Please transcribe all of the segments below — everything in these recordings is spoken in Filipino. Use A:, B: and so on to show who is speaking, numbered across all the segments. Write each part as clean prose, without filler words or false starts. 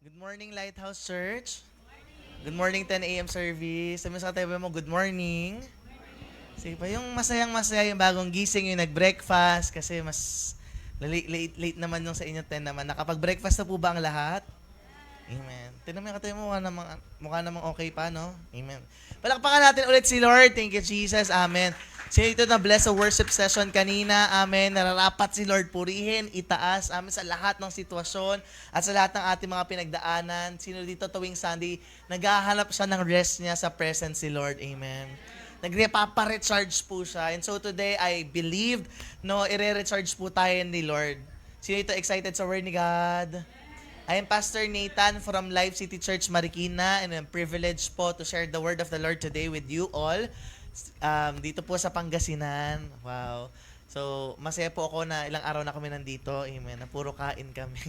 A: Good morning, Lighthouse Church. Good morning, 10 a.m. service. Sabi mo sa katabi mo, good morning. Sige pa, yung masayang-masaya yung bagong gising, yung nag-breakfast, kasi mas late naman yung sa inyo 10 naman. Nakapag-breakfast na po ba ang lahat? Amen. Tignan mo yung katabi mo, mukha namang okay pa, no? Amen. Palakpakan natin ulit si Lord. Thank you, Jesus. Amen. Sino ito na bless sa worship session kanina? Amen. Nararapat si Lord purihin, itaas. Amen. Sa lahat ng sitwasyon at sa lahat ng ating mga pinagdaanan. Sino dito tuwing Sunday, naghahanap siya ng rest niya sa presence si Lord. Amen. Nagre-recharge po siya. And so today, I believe, no, i-recharge po tayo ni Lord. Sino ito excited sa word ni God? I am Pastor Nathan from Life City Church Marikina, and I'm privileged po to share the word of the Lord today with you all. Dito po sa Pangasinan. Wow. So, masaya po ako na ilang araw na kami nandito. Amen. Na puro kain kami.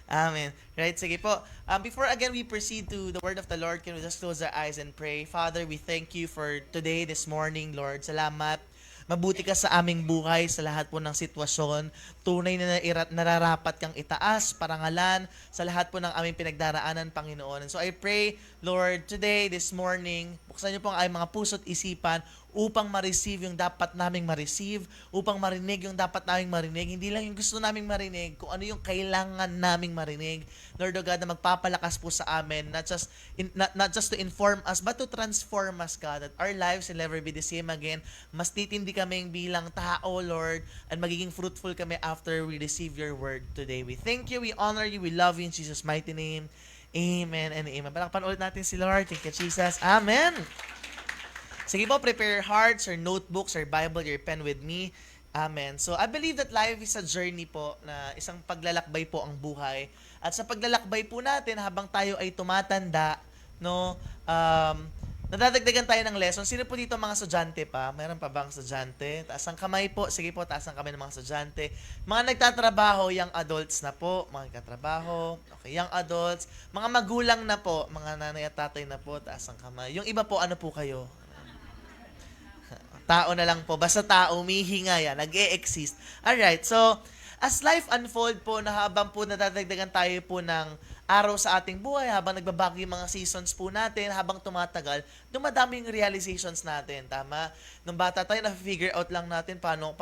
A: Amen. Right, sige po. Before again we proceed to the word of the Lord, can we just close our eyes and pray? Father, we thank you for today, this morning, Lord. Salamat. Mabuti ka sa aming buhay, sa lahat po ng sitwasyon. Tunay na nararapat kang itaas, parangalan, sa lahat po ng aming pinagdaraanan, Panginoon. And so I pray, Lord, today, this morning, buksan niyo po ang aming mga puso't isipan upang ma-receive yung dapat naming ma-receive, upang marinig yung dapat naming marinig. Hindi lang yung gusto naming marinig, kung ano yung kailangan naming marinig. Lord, O God, na magpapalakas po sa amin, not just to inform us, but to transform us, God, that our lives will never be the same again. Mas titindi kaming bilang tao, Lord, and magiging fruitful kami after we receive your word today. We thank you, we honor you, we love you in Jesus' mighty name. Amen and amen. Palakpan ulit natin si Lord. Thank you, Jesus. Amen. Sige po, prepare your hearts, your notebooks, your Bible, your pen with me. Amen. So, I believe that life is a journey po, na isang paglalakbay po ang buhay. At sa paglalakbay po natin, habang tayo ay tumatanda, no, nadadagdagan tayo ng lesson. Sino po dito mga estudyante pa? Meron pa bang estudyante? Taas ang kamay po. Sige po, taas ang kamay ng mga estudyante. Mga nagtatrabaho, young adults na po. Mga nagtatrabaho. Okay, young adults. Mga magulang na po. Mga nanay at tatay na po. Taas ang kamay. Yung iba po, ano po kayo? Tao na lang po. Basta tao, umihinga yan. Nag-e-exist. Alright, so, as life unfold po, na habang po nadadagdagan tayo po ng araw sa ating buhay, habang nagbabago yung mga seasons po natin, habang tumatagal, dumadami yung realizations natin. Tama? Nung bata tayo, na-figure out lang natin paano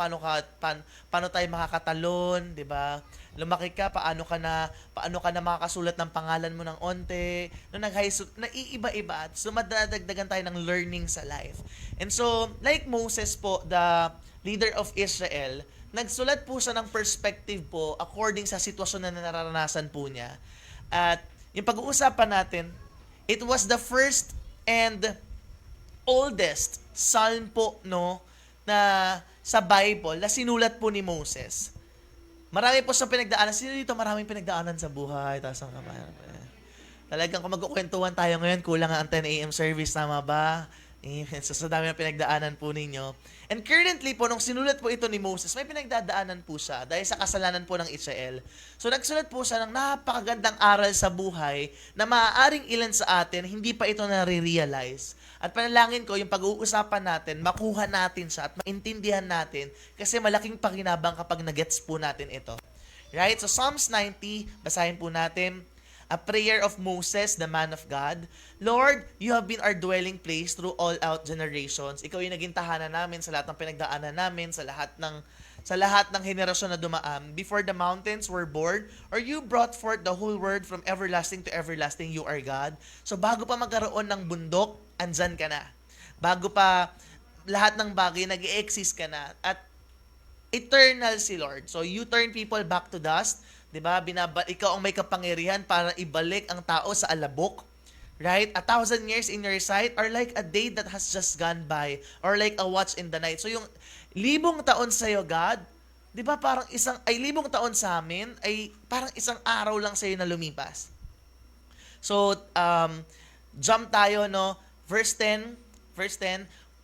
A: tayo makakatalon, di ba? Lumaki ka, paano ka na makakasulat ng pangalan mo ng onte. Nung nag-high school, naiiba-iba. So, madadagdagan tayo ng learning sa life. And so, like Moses po, the leader of Israel, nagsulat po siya ng perspective po according sa sitwasyon na nararanasan po niya. At yung pag-uusapan natin, it was the first and oldest psalm po, no, na sa Bible na sinulat po ni Moses. Marami po sa pinagdaanan. Sino dito maraming pinagdaanan sa buhay? Taas ang kamay. Talagang kung magkukwentuhan tayo ngayon, kulang nga ang 10 a.m. service, tama ba? Amen. So, sa dami ng pinagdaanan po ninyo. And currently po, nung sinulat po ito ni Moses, may pinagdadaanan po siya dahil sa kasalanan po ng Israel. So, nagsulat po siya ng napakagandang aral sa buhay na maaaring ilan sa atin, hindi pa ito nare-realize. At panalangin ko, yung pag-uusapan natin, makuha natin siya at maintindihan natin kasi malaking pakinabang kapag nagets po natin ito. Right? So, Psalms 90, basahin po natin. A prayer of Moses, the man of God. Lord, you have been our dwelling place through all out generations. Ikaw yung naging tahanan namin sa lahat ng pinagdaanan namin, sa lahat ng henerasyon na dumaan. Before the mountains were born, or you brought forth the whole world from everlasting to everlasting, you are God. So bago pa magkaroon ng bundok, andyan ka na. Bago pa lahat ng bagay, nag-exist ka na. At eternal si Lord. So you turn people back to dust. 'Di ba? Ikaw ang may kapangyarihan para ibalik ang tao sa alabok. Right? 1,000 years in your sight are like a day that has just gone by, or like a watch in the night. So yung 1,000 taon sa iyo, God, 'di ba parang 1,000 taon sa amin ay parang isang araw lang sa iyo na lumipas. So jump tayo, no? Verse 10,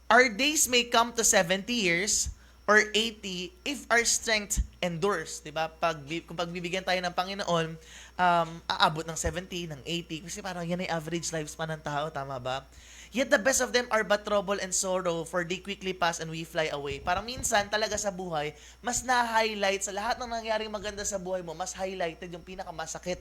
A: our days may come to 70 years or 80 if our strength endures, 'di ba? Kung pagbibigyan tayo ng Panginoon, aabot ng 70, ng 80 kasi parang yan ay average lifespan ng tao, tama ba? Yet the best of them are but trouble and sorrow, for they quickly pass and we fly away. Parang minsan talaga sa buhay, mas na-highlight sa lahat ng nangyaring maganda sa buhay mo, mas highlighted yung pinakamasakit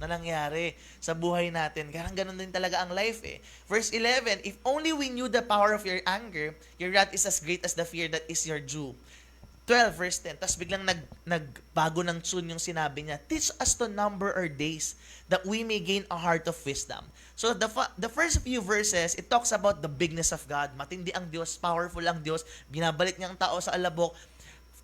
A: na nangyari sa buhay natin. Kaya ganun din talaga ang life eh. Verse 11, if only we knew the power of your anger, your wrath is as great as the fear that is your due. 12 verse 10. Tapos biglang nagbago ng tune yung sinabi niya, teach us to number our days that we may gain a heart of wisdom. So the first few verses, it talks about the bigness of God. Matindi ang Diyos, powerful ang Diyos, binabalik niya ang tao sa alabok,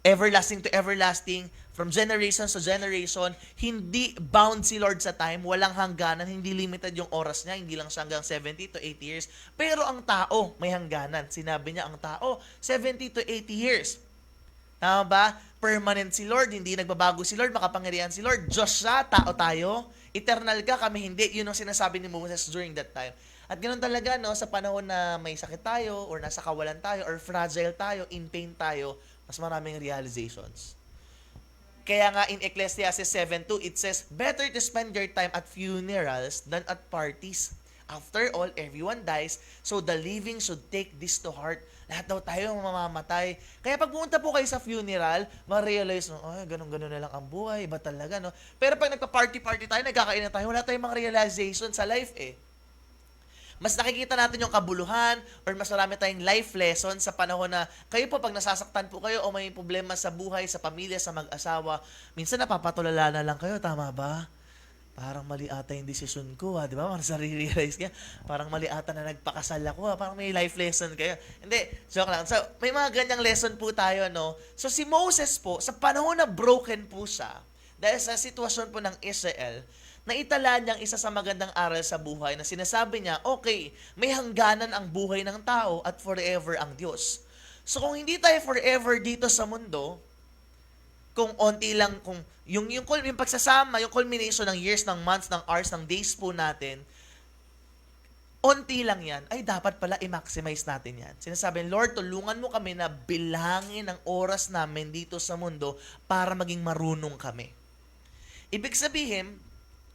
A: everlasting to everlasting, from generation to generation, hindi bound si Lord sa time, walang hangganan, hindi limited yung oras niya, hindi lang siya hanggang 70 to 80 years. Pero ang tao, may hangganan. Sinabi niya, ang tao, 70 to 80 years. Tama ba? Permanent si Lord, hindi nagbabago si Lord, makapangyarihan si Lord. Diyos siya, tao tayo. Eternal ka, kami hindi. Yun ang sinasabi ni Moses during that time. At ganoon talaga, no, sa panahon na may sakit tayo, or nasa kawalan tayo, or fragile tayo, in pain tayo, mas maraming realizations. Kaya nga in Ecclesiastes 7:2, it says, better to spend your time at funerals than at parties. After all, everyone dies, so the living should take this to heart. Lahat daw tayo mamamatay. Kaya pag pumunta po kayo sa funeral, ma-realize, ay, ganun-ganun na lang ang buhay, iba talaga, no? Pero pag nagpa-party-party tayo, nagkakain na tayo, wala tayong mga realization sa life, eh. Mas nakikita natin yung kabuluhan or mas marami tayong life lesson sa panahon na kayo po pag nasasaktan po kayo o may problema sa buhay, sa pamilya, sa mag-asawa, minsan napapatulala na lang kayo, tama ba? Parang mali ata yung desisyon ko, di ba? Parang sarili-realize ka, parang mali ata na nagpakasal ako, parang may life lesson kayo. Hindi, joke lang. So, may mga ganyang lesson po tayo, no? So, si Moses po, sa panahon na broken po siya, dahil sa sitwasyon po ng Israel, naitala niyang isa sa magandang aral sa buhay na sinasabi niya, okay, may hangganan ang buhay ng tao at forever ang Diyos. So, kung hindi tayo forever dito sa mundo, kung onti lang, kung yung pagsasama, yung culmination ng years, ng months, ng hours, ng days po natin, onti lang yan, ay dapat pala i-maximize natin yan. Sinasabi, Lord, tulungan mo kami na bilangin ang oras namin dito sa mundo para maging marunong kami. Ibig sabihin,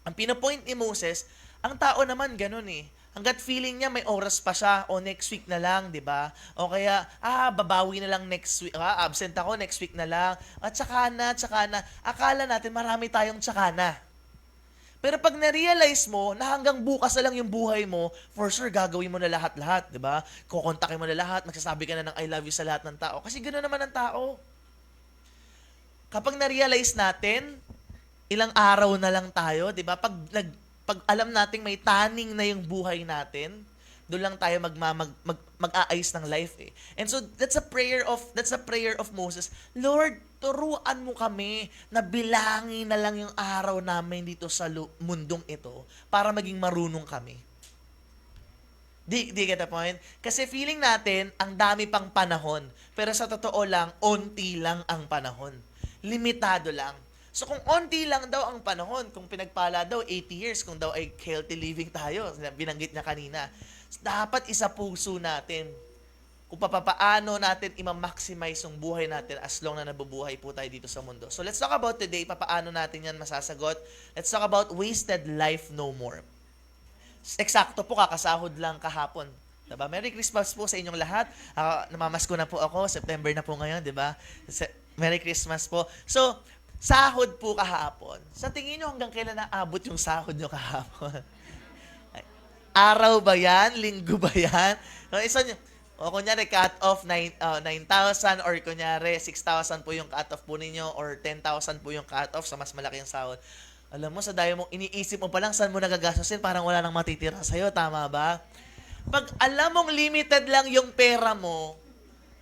A: ang pinapoint ni Moses, ang tao naman ganun eh. Hanggat feeling niya may oras pa siya o next week na lang, 'di ba? O kaya babawi na lang next week, absent ako next week na lang. At tsaka na. Akala natin marami tayong tsaka na. Pero pag na-realize mo na hanggang bukas na lang yung buhay mo, for sure gagawin mo na lahat-lahat, 'di ba? Kukontakin mo na lahat, magsasabi ka na ng I love you sa lahat ng tao kasi ganoon naman ang tao. Kapag na-realize natin, ilang araw na lang tayo, 'di ba? Pag alam nating may taning na yung buhay natin, doon lang tayo mag-aayos ng life eh. And so that's a prayer of Moses. Lord, turuan mo kami na bilangin na lang yung araw namin dito sa mundong ito para maging marunong kami. Di get the point? Kasi feeling natin ang dami pang panahon, pero sa totoo lang, onti lang ang panahon. Limitado lang. So kung onti lang daw ang panahon, kung pinagpala daw 80 years, kung daw ay healthy living tayo, binanggit niya kanina, dapat isa puso natin kung papaano natin i-maximize yung buhay natin as long na nabubuhay po tayo dito sa mundo. So let's talk about today, papaano natin yan masasagot. Let's talk about wasted life no more. Eksakto po, kakasahod lang kahapon. Diba? Merry Christmas po sa inyong lahat. Namamasko na po ako, September na po ngayon, diba? Merry Christmas po. So, sahod po kahapon. Sa tingin nyo hanggang kailan naabot yung sahod nyo kahapon? Araw ba yan? Linggo ba yan? O kunyari cut off 9,000 or kunyari 6,000 po yung cut off po ninyo or 10,000 po yung cut off sa mas malaki yung sahod. Alam mo, sa dayo mo, iniisip mo pa lang saan mo nagagastusin, parang wala nang matitira sa'yo, tama ba? Pag alam mong limited lang yung pera mo,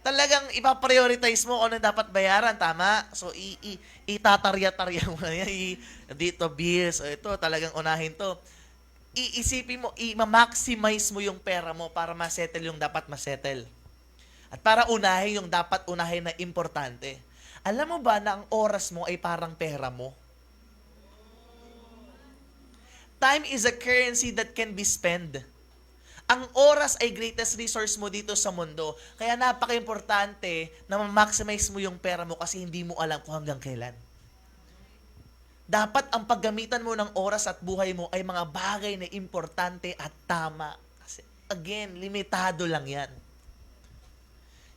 A: talagang ipaprioritize mo kung ano dapat bayaran, tama? So, itatarya-tarya mo na yan. Dito, bills, o ito, talagang unahin to. Iisipin mo, i-maximize mo yung pera mo para ma-settle yung dapat ma-settle. At para unahin yung dapat unahin na importante. Alam mo ba na ang oras mo ay parang pera mo? Time is a currency that can be spent. Ang oras ay greatest resource mo dito sa mundo. Kaya napaka-importante na ma-maximize mo yung pera mo kasi hindi mo alam kung hanggang kailan. Dapat ang paggamitan mo ng oras at buhay mo ay mga bagay na importante at tama. Kasi again, limitado lang yan.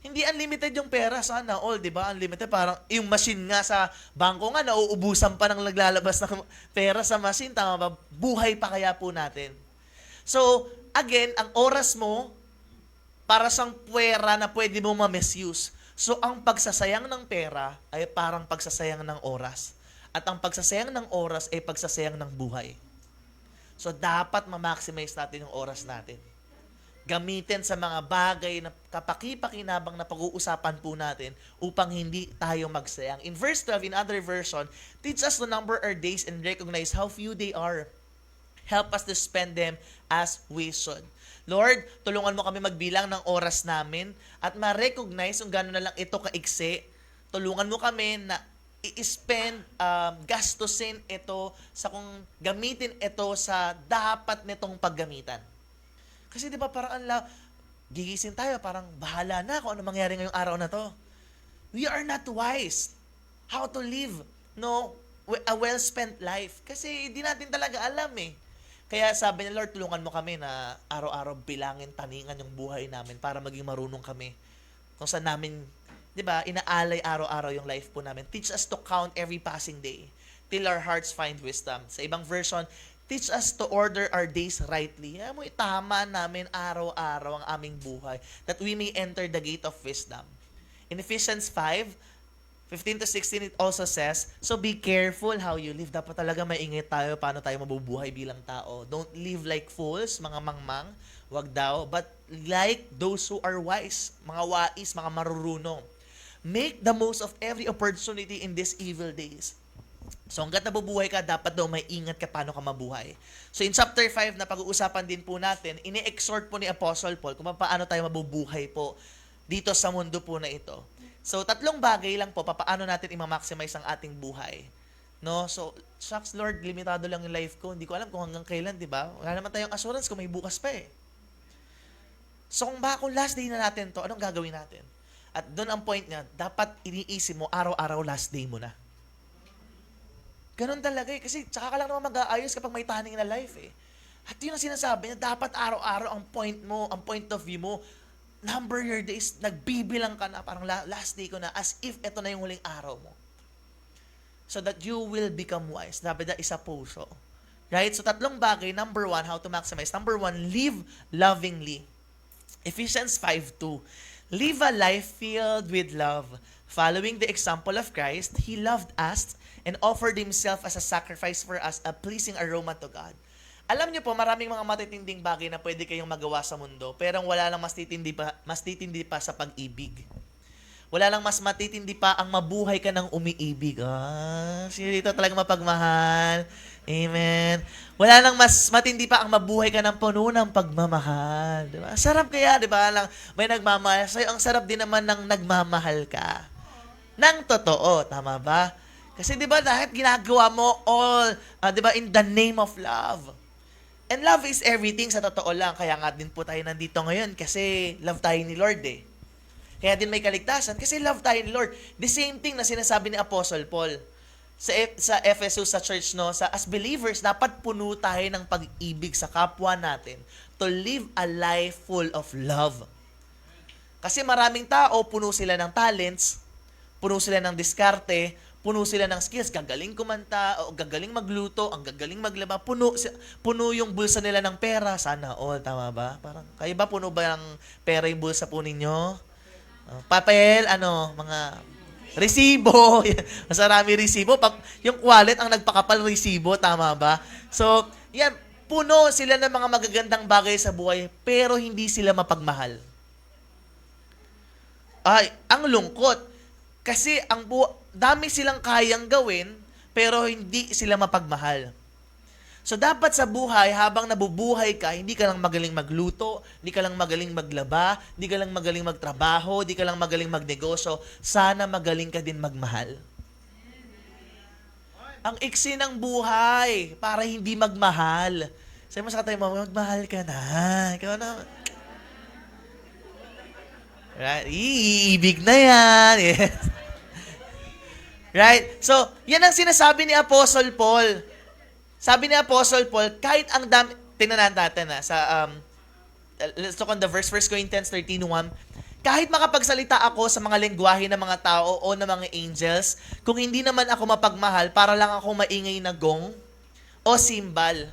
A: Hindi unlimited yung pera, sana all, di ba? Unlimited, parang yung machine nga sa bangko nga, nauubusan pa ng naglalabas ng pera sa machine, tama ba? Buhay pa kaya po natin. So, again, ang oras mo, para sang puwera na pwede mo ma-misuse. So, ang pagsasayang ng pera ay parang pagsasayang ng oras. At ang pagsasayang ng oras ay pagsasayang ng buhay. So, dapat ma-maximize natin yung oras natin. Gamitin sa mga bagay na kapaki-pakinabang na pag-uusapan po natin upang hindi tayo magsayang. In verse 12, in other version, teach us to number our days and recognize how few they are. Help us to spend them as we should. Lord, tulungan mo kami magbilang ng oras namin at ma-recognize kung gano'n na lang ito kaiksi. Tulungan mo kami na i-spend, gastusin ito sa kung gamitin ito sa dapat nitong paggamitan. Kasi di ba parang gigising tayo, parang bahala na kung ano mangyari ngayong araw na to. We are not wise how to live a well-spent life. Kasi di natin talaga alam eh. Kaya sabi ni Lord, tulungan mo kami na araw-araw bilangin, taningan yung buhay namin para maging marunong kami. Kung saan namin, di ba, inaalay araw-araw yung life po namin. Teach us to count every passing day till our hearts find wisdom. Sa ibang version, teach us to order our days rightly. Mo itama namin araw-araw ang aming buhay that we may enter the gate of wisdom. In Ephesians 5:15-16, it also says, so be careful how you live. Dapat talaga maingat tayo paano tayo mabubuhay bilang tao. Don't live like fools, mga mangmang, wag daw, but like those who are wise, mga wais, mga marurunong. Make the most of every opportunity in these evil days. So hanggat nabubuhay ka, dapat daw may ingat ka paano ka mabuhay. So in chapter 5 na pag-uusapan din po natin, ini-exhort po ni Apostle Paul kung paano tayo mabubuhay po dito sa mundo po na ito. So, 3 bagay lang po, paano natin i-maximize ang ating buhay. No? So, shucks Lord, limitado lang yung life ko. Hindi ko alam kung hanggang kailan, di ba? Wala naman tayong assurance kung may bukas pa eh. So, kung last day na natin to, anong gagawin natin? At doon ang point niya, dapat iniisip mo, araw-araw last day mo na. Ganun talaga eh. Kasi tsaka ka lang naman mag-aayos kapag may taning na life eh. At yun ang sinasabi niya, dapat araw-araw ang point mo, ang point of view mo, number your days, nagbibilang ka na, parang last day ko na, as if ito na yung huling araw mo. So that you will become wise. Dapat na isa puso. Right? So 3 bagay. Number 1, how to maximize. Number 1, live lovingly. Ephesians 5:2. Live a life filled with love. Following the example of Christ, He loved us and offered Himself as a sacrifice for us, a pleasing aroma to God. Alam niyo po, maraming mga matitinding bagay na pwede kayong magawa sa mundo, pero wala lang mas titindi pa sa pag-ibig. Wala lang mas matitindi pa ang mabuhay ka ng umiibig. Sino dito talaga mapagmahal? Amen. Wala lang mas matindi pa ang mabuhay ka ng puno ng pagmamahal. Diba? Sarap kaya, di ba? May nagmamahal sa'yo. Ang sarap din naman ng nagmamahal ka. Nang totoo, tama ba? Kasi di ba, dahil ginagawa mo all, di ba, in the name of love. And love is everything sa totoo lang. Kaya nga din po tayo nandito ngayon kasi love tayo ni Lord eh. Kaya din may kaligtasan kasi love tayo ni Lord. The same thing na sinasabi ni Apostle Paul sa Ephesus, sa church, no? As believers, dapat puno tayo ng pag-ibig sa kapwa natin to live a life full of love. Kasi maraming tao, puno sila ng talents, puno sila ng diskarte, puno sila ng skills, gagaling kumanta, o gagaling magluto, ang gagaling maglaba, puno yung bulsa nila ng pera. Sana all, tama ba? Parang, kayo ba puno ba ng pera yung bulsa po ninyo? Papel, mga resibo. Masarami resibo. Yung wallet ang nagpakapal resibo, tama ba? So, yan, puno sila ng mga magagandang bagay sa buhay, pero hindi sila mapagmahal. Ay, ang lungkot. Kasi dami silang kayang gawin, pero hindi sila mapagmahal. So, dapat sa buhay, habang nabubuhay ka, hindi ka lang magaling magluto, hindi ka lang magaling maglaba, hindi ka lang magaling magtrabaho, hindi ka lang magaling magnegosyo. Sana magaling ka din magmahal. Ang iksi ng buhay, para hindi magmahal. Sabi mo sa katay mo, magmahal ka na. Ikaw na. Right? Iibig na yan. Yes. Right? So, yan ang sinasabi ni Apostle Paul. Sabi ni Apostle Paul, kahit ang dami, tingnan natin sa, let's look on the verse, 1 Corinthians 13:1. Kahit makapagsalita ako sa mga lengguwahe ng mga tao o ng mga angels, kung hindi naman ako mapagmahal, para lang ako maingay na gong o simbal.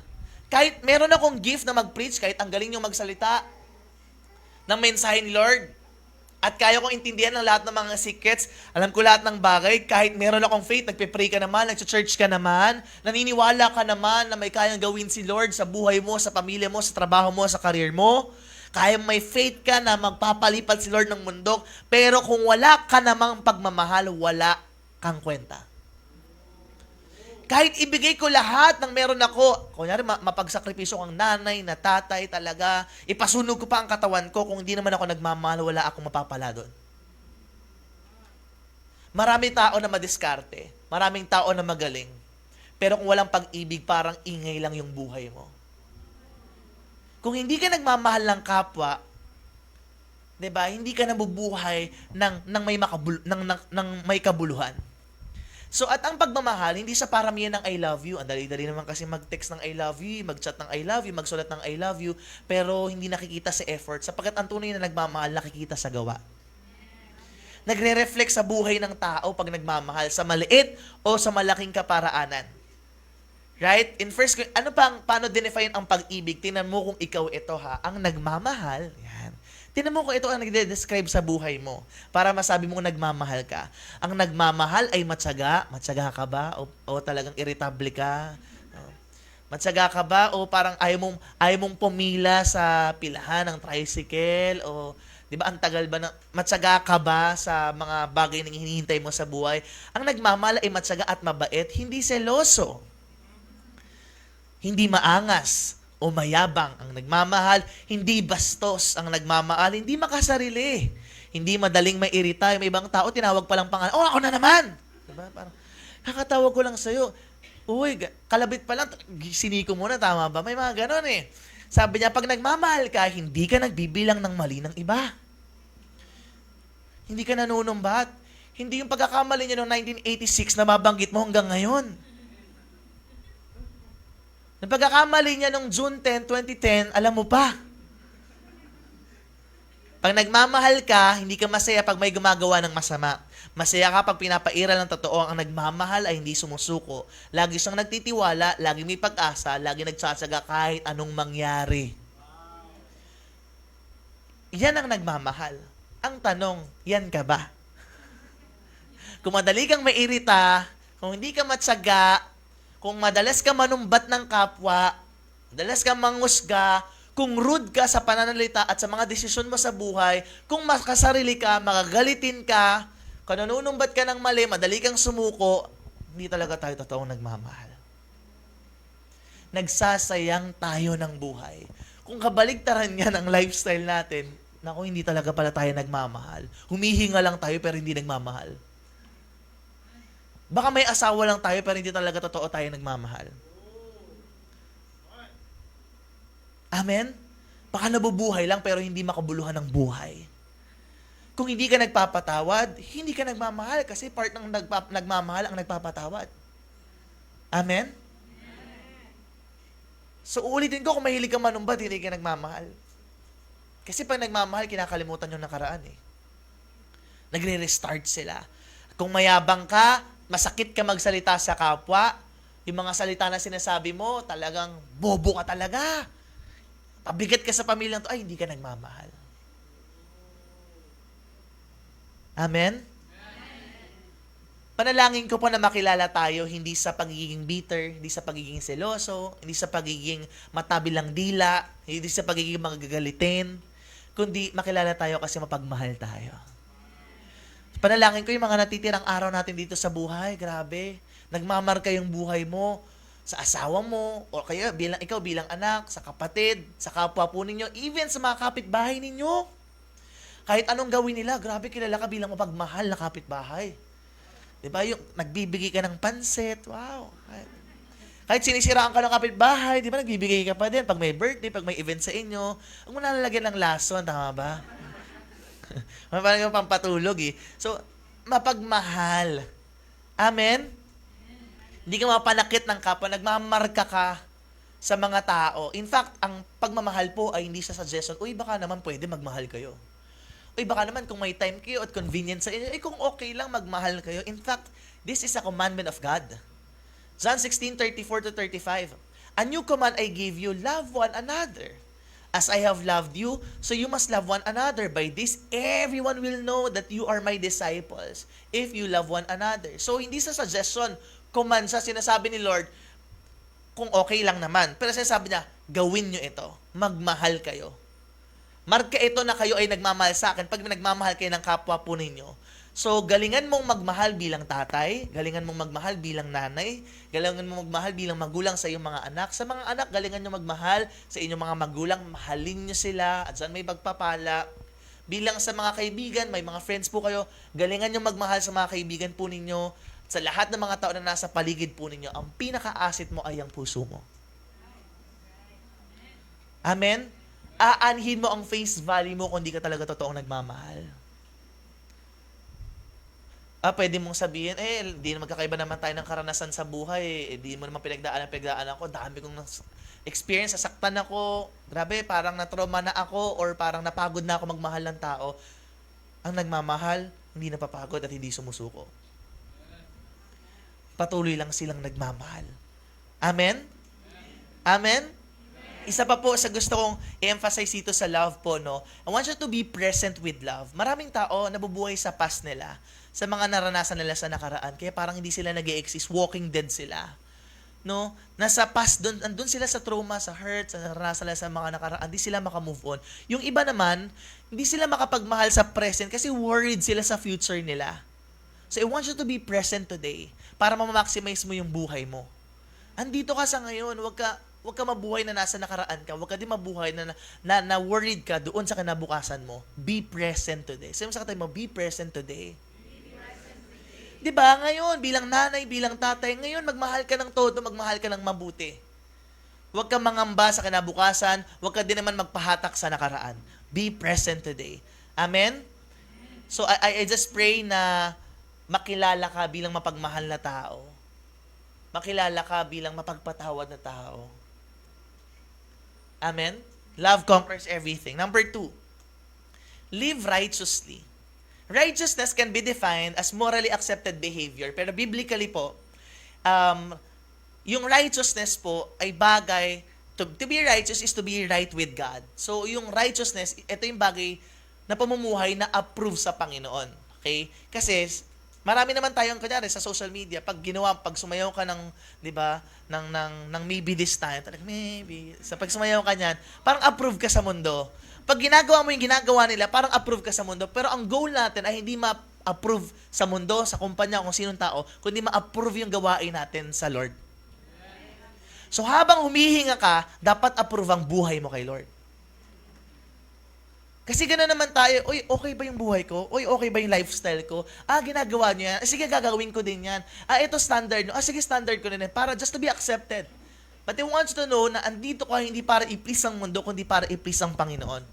A: Kahit meron akong gift na mag-preach, kahit ang galing yung magsalita ng mensahe ni Lord, at kaya kong intindihan ng lahat ng mga secrets, alam ko lahat ng bagay, kahit meron akong faith, nagpe-pray ka naman, nagcha-church ka naman, naniniwala ka naman na may kayang gawin si Lord sa buhay mo, sa pamilya mo, sa trabaho mo, sa career mo, kaya may faith ka na magpapalipat si Lord ng mundo, pero kung wala ka namang pagmamahal, wala kang kwenta. Kahit ibigay ko lahat ng meron ako, kunyari mapagsakripisyo kang nanay, na tatay talaga, ipasunog ko pa ang katawan ko, kung hindi naman ako nagmamahal, wala akong mapapala doon. Maraming tao na madiskarte, maraming tao na magaling, pero kung walang pag-ibig, parang ingay lang yung buhay mo. Kung hindi ka nagmamahal ng kapwa, 'di ba? Hindi ka nabubuhay ng may kabuluhan. So at ang pagmamahal, hindi sa paramihan ng I love you. Ang dali-dali naman kasi mag-text ng I love you, mag-chat ng I love you, magsulat ng I love you, pero hindi nakikita sa effort sapagkat ang tunay na nagmamahal nakikita sa gawa. Nagre-reflect sa buhay ng tao pag nagmamahal sa maliit o sa malaking kaparaanan. Right? In first, paano define ang pag-ibig? Tingnan mo kung ikaw ito ang nagmamahal. Yan. Tingnan mo kung ito ang nagde-describe sa buhay mo para masabi mong nagmamahal ka. Ang nagmamahal ay matyaga. Matyaga ka ba? O talagang irritable ka? Matyaga ka ba? O parang ayaw mong pumila sa pilahan ng tricycle? O, di ba, ang tagal ba matyaga ka ba sa mga bagay na hinihintay mo sa buhay? Ang nagmamahal ay matyaga at mabait, hindi seloso. Hindi maangas o mayabang ang nagmamahal, hindi bastos ang nagmamahal, hindi makasarili, hindi madaling mairita. May ibang tao, tinawag pa lang pangalan, ako na naman! Diba? Parang, kakatawag ko lang sa'yo. Uy, kalabit pa lang, siniko muna, tama ba? May mga ganon eh. Sabi niya, pag nagmamahal ka, hindi ka nagbibilang ng mali ng iba. Hindi ka nanunumbat. Hindi yung pagkakamali niya noong 1986 na mabanggit mo hanggang ngayon. Nang pagkakamali niya noong June 10, 2010, alam mo pa. Pag nagmamahal ka, hindi ka masaya pag may gumagawa ng masama. Masaya ka pag pinapairal ng totoo. Ang nagmamahal ay hindi sumusuko. Lagi siyang nagtitiwala, lagi may pag-asa, lagi nagsasaga kahit anong mangyari. Yan ang nagmamahal. Ang tanong, yan ka ba? Kung madali kang mairita, kung hindi ka matsaga, kung madalas ka manumbat ng kapwa, madalas ka mangusga, kung rude ka sa pananalita at sa mga desisyon mo sa buhay, kung makasarili ka, makagalitin ka, kung nanunumbat ka ng mali, madali kang sumuko, hindi talaga tayo totoong nagmamahal. Nagsasayang tayo ng buhay. Kung kabaligtaran yan ang lifestyle natin, naku, hindi talaga pala tayo nagmamahal. Humihinga lang tayo pero hindi nagmamahal. Baka may asawa lang tayo pero hindi talaga totoo tayo nagmamahal. Amen? Baka nabubuhay lang pero hindi makabuluhan ng buhay. Kung hindi ka nagpapatawad, hindi ka nagmamahal kasi part ng nagmamahal ang nagpapatawad. Amen? So uulitin ko, kung mahilig ka manumbat, hindi ka nagmamahal. Kasi pag nagmamahal, kinakalimutan yung nakaraan eh. Nagre-restart sila. Kung mayabang ka, masakit ka magsalita sa kapwa, yung mga salita na sinasabi mo, talagang bobo ka talaga. Pabigat ka sa pamilyang to, ay, hindi ka nagmamahal. Amen? Panalangin ko po na makilala tayo hindi sa pagiging bitter, hindi sa pagiging seloso, hindi sa pagiging matabilang dila, hindi sa pagiging magagalitin, kundi makilala tayo kasi mapagmahal tayo. Panalangin ko yung mga natitirang araw natin dito sa buhay, grabe. Nagmamarka yung buhay mo sa asawa mo, o kaya ikaw bilang anak, sa kapatid, sa kapwa po ninyo, even sa mga kapitbahay ninyo. Kahit anong gawin nila, grabe, kilala ka bilang mapagmahal na kapitbahay. Diba? Yung nagbibigay ka ng pansit, wow. Kahit sinisiraan ka ng kapitbahay, di ba, nagbibigay ka pa din. Pag may birthday, pag may event sa inyo, huwag mo nalalagyan ng lason, tama ba? Parang yung pampatulog eh. So, mapagmahal. Amen? Hindi ka mapanakit ng kapwa, nagmamarka ka sa mga tao. In fact, ang pagmamahal po ay hindi sa suggestion, uy, baka naman pwede magmahal kayo. Uy, baka naman kung may time kayo at convenient sa inyo, kung okay lang magmahal kayo. In fact, this is a commandment of God. John 16:34 to 35. A new command I give you, love one another. As I have loved you, so you must love one another. By this, everyone will know that you are my disciples, if you love one another. So, hindi sa suggestion, command sa sinasabi ni Lord, kung okay lang naman. Pero sinasabi niya, gawin nyo ito. Magmahal kayo. Marka ito na kayo ay nagmamahal sa akin pag nagmamahal kayo ng kapwa po ninyo. So, galingan mong magmahal bilang tatay, galingan mong magmahal bilang nanay, galingan mong magmahal bilang magulang sa iyong mga anak. Sa mga anak, galingan nyo magmahal sa inyong mga magulang, mahalin nyo sila, at saan may pagpapala. Bilang sa mga kaibigan, may mga friends po kayo, galingan nyo magmahal sa mga kaibigan po ninyo, sa lahat ng mga tao na nasa paligid po ninyo. Ang pinaka-asset mo ay ang puso mo. Amen? Aanhin mo ang face value mo kung di ka talaga totoong nagmamahal. Pwede mong sabihin, di naman magkakaiba naman tayo ng karanasan sa buhay. Di mo naman pinagdaanan ko. Dami kong experience, sasaktan ako. Grabe, parang na-trauma na ako or parang napagod na ako magmahal ng tao. Ang nagmamahal, hindi napapagod at hindi sumusuko. Patuloy lang silang nagmamahal. Amen? Amen? Isa pa po sa gusto kong i-emphasize dito sa love po, no? I want you to be present with love. Maraming tao nabubuhay sa past nila, sa mga naranasan nila sa nakaraan, kaya parang hindi sila nag-e-exist, walking dead sila. No? Nasa past, andun sila sa trauma, sa hurt, sa naranasan nila sa mga nakaraan, hindi sila makamove on. Yung iba naman, hindi sila makapagmahal sa present kasi worried sila sa future nila. So I want you to be present today para ma-maximize mo yung buhay mo. Andito ka sa ngayon, wag ka mabuhay na nasa nakaraan ka. Wag ka din mabuhay na worried ka doon sa kinabukasan mo. Be present today. Sabi mo sa katay mo, be present today. Diba? Ngayon, bilang nanay, bilang tatay, ngayon magmahal ka ng todo, magmahal ka ng mabuti. Huwag ka mangamba sa kinabukasan, huwag ka din naman magpahatak sa nakaraan. Be present today. Amen? So, I just pray na makilala ka bilang mapagmahal na tao. Makilala ka bilang mapagpatawad na tao. Amen? Love conquers everything. Number 2, live righteously. Righteousness can be defined as morally accepted behavior. Pero biblically po, yung righteousness po ay bagay, to be righteous is to be right with God. So yung righteousness, ito yung bagay na pamumuhay na approve sa Panginoon. Okay? Kasi marami naman tayong kunyari sa social media, pag sumayaw ka ng, 'di ba, ng maybe this time, talaga maybe. Sa pag sumayaw ka niyan, parang approve ka sa mundo. Pag ginagawa mo yung ginagawa nila, parang approve ka sa mundo. Pero ang goal natin ay hindi ma-approve sa mundo, sa kumpanya, kung sinong tao, kundi ma-approve yung gawain natin sa Lord. So habang humihinga ka, dapat approve ang buhay mo kay Lord. Kasi gano'n naman tayo, uy, okay ba yung buhay ko? Uy, okay ba yung lifestyle ko? Ginagawa niyo yan. Sige, gagawin ko din yan. Ito standard nyo. Sige, standard ko din yan. Para just to be accepted. But I want you to know na andito ka hindi para i-please ang mundo, kundi para i-please ang Panginoon.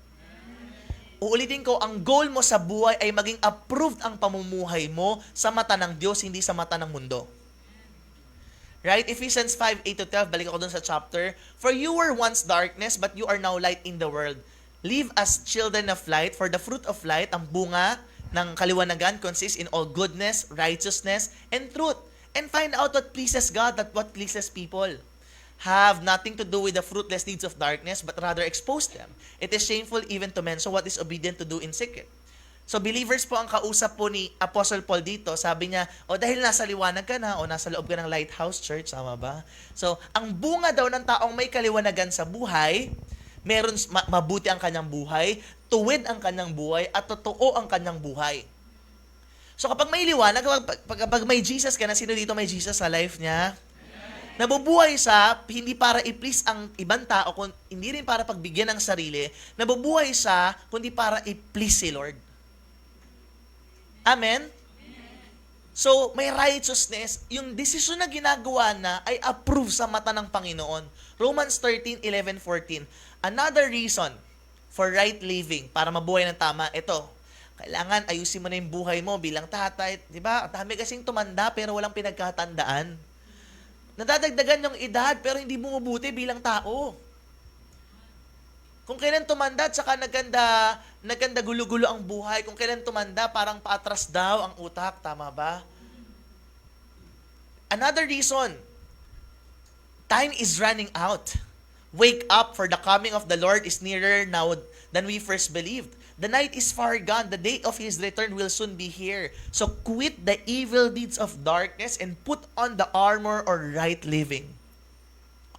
A: Uulitin ko, ang goal mo sa buhay ay maging approved ang pamumuhay mo sa mata ng Diyos, hindi sa mata ng mundo. Right? Ephesians 5:8-12, balik ako dun sa chapter. For you were once darkness, but you are now light in the world. Live as children of light, for the fruit of light, ang bunga ng kaliwanagan, consists in all goodness, righteousness, and truth. And find out what pleases God, that what pleases people. Have nothing to do with the fruitless deeds of darkness, but rather expose them. It is shameful even to mention what is obedient to do in secret. So believers po ang kausap po ni Apostle Paul dito. Sabi niya, dahil nasa liwanag ka na, nasa loob ka ng Lighthouse Church, tama ba? So, ang bunga daw ng taong may kaliwanagan sa buhay, meron mabuti ang kanyang buhay, tuwid ang kanyang buhay, at totoo ang kanyang buhay. So kapag may liwanag, kapag may Jesus ka na, sino dito may Jesus sa life niya? Nabubuhay sa, hindi para i-please ang ibang tao, hindi rin para pagbigyan ng sarili, nabubuhay sa, kundi para i-please si Lord. Amen? So, may righteousness, yung desisyon na ginagawa na ay approve sa mata ng Panginoon. Romans 13:11-14. Another reason for right living, para mabuhay ng tama, ito, kailangan ayusin mo na yung buhay mo bilang tatay. Diba? Ang dami kasing tumanda pero walang pinagkatandaan. Nadadagdagan yung edad pero hindi bumubuti bilang tao. Kung kailan tumanda at saka naganda Naganda gulo-gulo ang buhay. Kung kailan tumanda, parang paatras daw ang utak. Tama ba? Another reason, time is running out. Wake up, for the coming of the Lord is nearer now than we first believed. The night is far gone. The day of His return will soon be here. So quit the evil deeds of darkness and put on the armor or right living.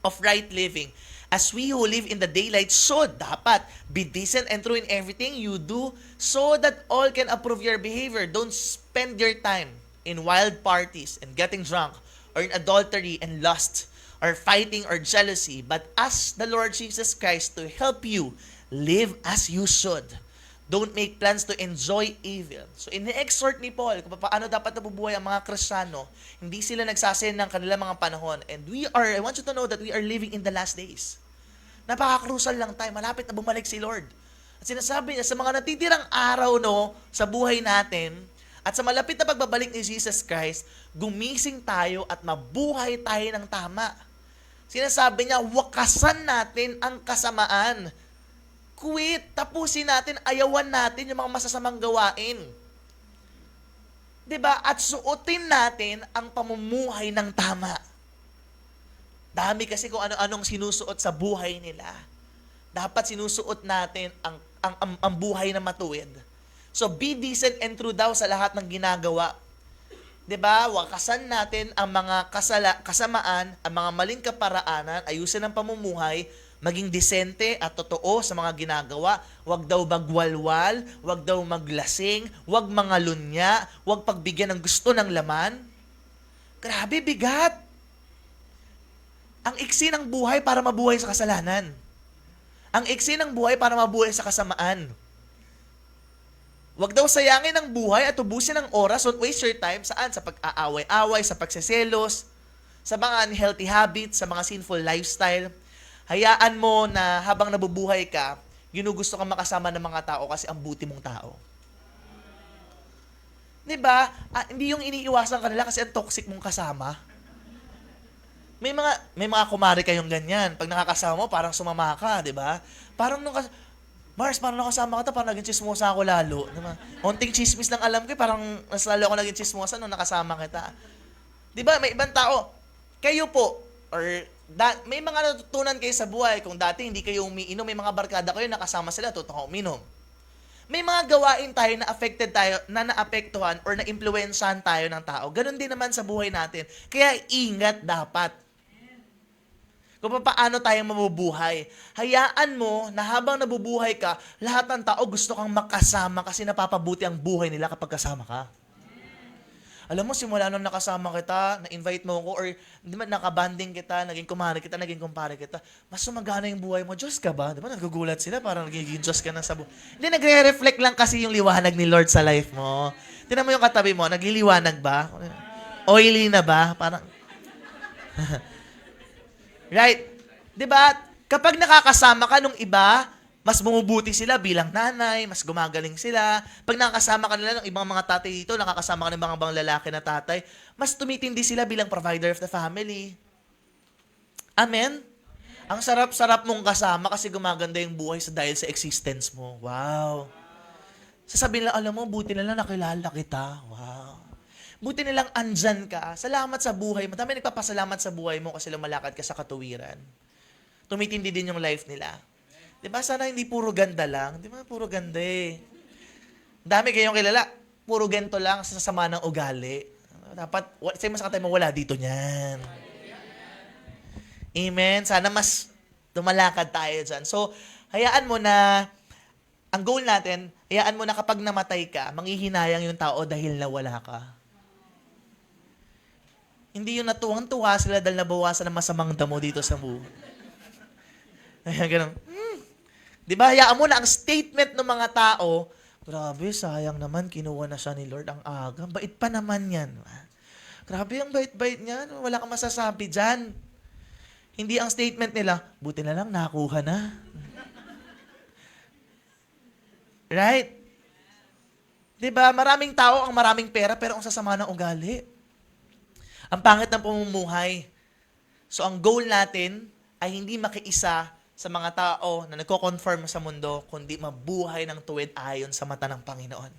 A: Of right living. As we who live in the daylight should, dapat, be decent and true in everything you do so that all can approve your behavior. Don't spend your time in wild parties and getting drunk or in adultery and lust or fighting or jealousy, but ask the Lord Jesus Christ to help you live as you should. Don't make plans to enjoy evil. So, ini-exhort ni Paul kung paano dapat nabubuhay ang mga Kristiyano. Hindi sila nagsasayin ng kanilang mga panahon. And I want you to know that we are living in the last days. Napaka-crucial lang tayo. Malapit na bumalik si Lord. At sinasabi niya, sa mga natitirang araw, sa buhay natin, at sa malapit na pagbabalik ni Jesus Christ, gumising tayo at mabuhay tayo ng tama. Sinasabi niya, wakasan natin ang kasamaan. Quit, tapusin natin, ayawan natin yung mga masasamang gawain. 'Di ba? At suotin natin ang pamumuhay ng tama. Dami kasi kung ano-anong sinusuot sa buhay nila. Dapat sinusuot natin ang buhay na matuwid. So be decent and true daw sa lahat ng ginagawa. 'Di ba? Wakasan natin ang mga kasamaan, ang mga maling kaparaanan, ayusin ang pamumuhay, maging disente at totoo sa mga ginagawa. Huwag daw magwalwal, huwag daw maglasing, huwag mangalunya, huwag pagbigyan ng gusto ng laman. Grabe, bigat. Ang iksi ng buhay para mabuhay sa kasalanan. Ang iksi ng buhay para mabuhay sa kasamaan. Huwag daw sayangin ang buhay at ubusin ang oras. Don't waste your time. Saan? Sa pag-aaway-away, sa pagseselos, sa mga unhealthy habits, sa mga sinful lifestyle. Hayaan mo na habang nabubuhay ka, ginugusto kang makasama ng mga tao kasi ang buti mong tao. 'Di ba? Hindi yung iniiwasan kanila kasi ang toxic mong kasama. May mga kumare kayong ganyan. Pag nakakasama mo, parang sumama ka, 'di ba? Parang Mars, parang nakasama ka, parang naging chismosa ako lalo. Diba? Konting chismis lang alam ko, parang mas lalo ako naging chismosa nung nakasama kita. 'Di ba? May ibang tao, kayo po, or may mga natutunan kayo sa buhay. Kung dati hindi kayo umiinom, may mga barkada kayo, nakasama sila, tutong uminom. May mga gawain tayo na affected tayo, na naapektuhan or na-impluensyahan tayo ng tao. Ganon din naman sa buhay natin. Kaya ingat dapat. Kung paano tayo mabubuhay. Hayaan mo na habang nabubuhay ka, lahat ng tao gusto kang makasama kasi napapabuti ang buhay nila kapag kasama ka. Alam mo, simula nung nakasama kita, na-invite mo ako, or di ba, nakabanding kita, naging kumare kita, naging kumpare kita, mas sumagana yung buhay mo. Diyos ka ba? Di ba, nagugulat sila, parang nagiging Diyos ka na sa buhay. Hindi, nagre-reflect lang kasi yung liwanag ni Lord sa life mo. Tingnan mo yung katabi mo, nagliliwanag ba? Oily na ba? Parang, right? Di ba? Kapag nakakasama ka nung iba, mas bumubuti sila bilang nanay, mas gumagaling sila. Pag nakakasama ka nila ng ibang mga tatay dito, nakakasama ka ng mga ibang lalaki na tatay, mas tumitindi sila bilang provider of the family. Amen? Ang sarap-sarap mong kasama kasi gumaganda yung buhay dahil sa existence mo. Wow. Sasabihin lang, alam mo, buti na lang nakilala kita. Wow. Buti na lang andyan ka. Salamat sa buhay mo. Dami nagpapasalamat sa buhay mo kasi lumalakad ka sa katuwiran. Tumitindi din yung life nila. Di ba? Sana hindi puro ganda lang. Di ba? Puro ganda eh. Dami kayong kilala. Puro ganito lang sa sama ng ugali. Dapat, sa'yo mas katay mo, wala dito niyan. Amen? Sana mas tumalakad tayo dyan. So, hayaan mo na, ang goal natin, hayaan mo na kapag namatay ka, manghihinayang yung tao dahil nawala ka. Hindi yung natuwang-tuwa sila dahil nabawasan ng masamang damo dito sa buhay. Ayan, ganun. Di ba, hayaan mo na ang statement ng mga tao, grabe, sayang naman, kinuha na siya ni Lord ang aga. Bait pa naman yan. Grabe, ang bait-bait niyan. Wala kang masasabi dyan. Hindi ang statement nila, buti na lang, nakuha na. Right? Di ba, maraming tao ang maraming pera, pero ang sasama ng ugali. Ang pangit ng pamumuhay. So, ang goal natin ay hindi makiisa sa mga tao na nagko-conform sa mundo, kundi mabuhay ng tuwid ayon sa mata ng Panginoon.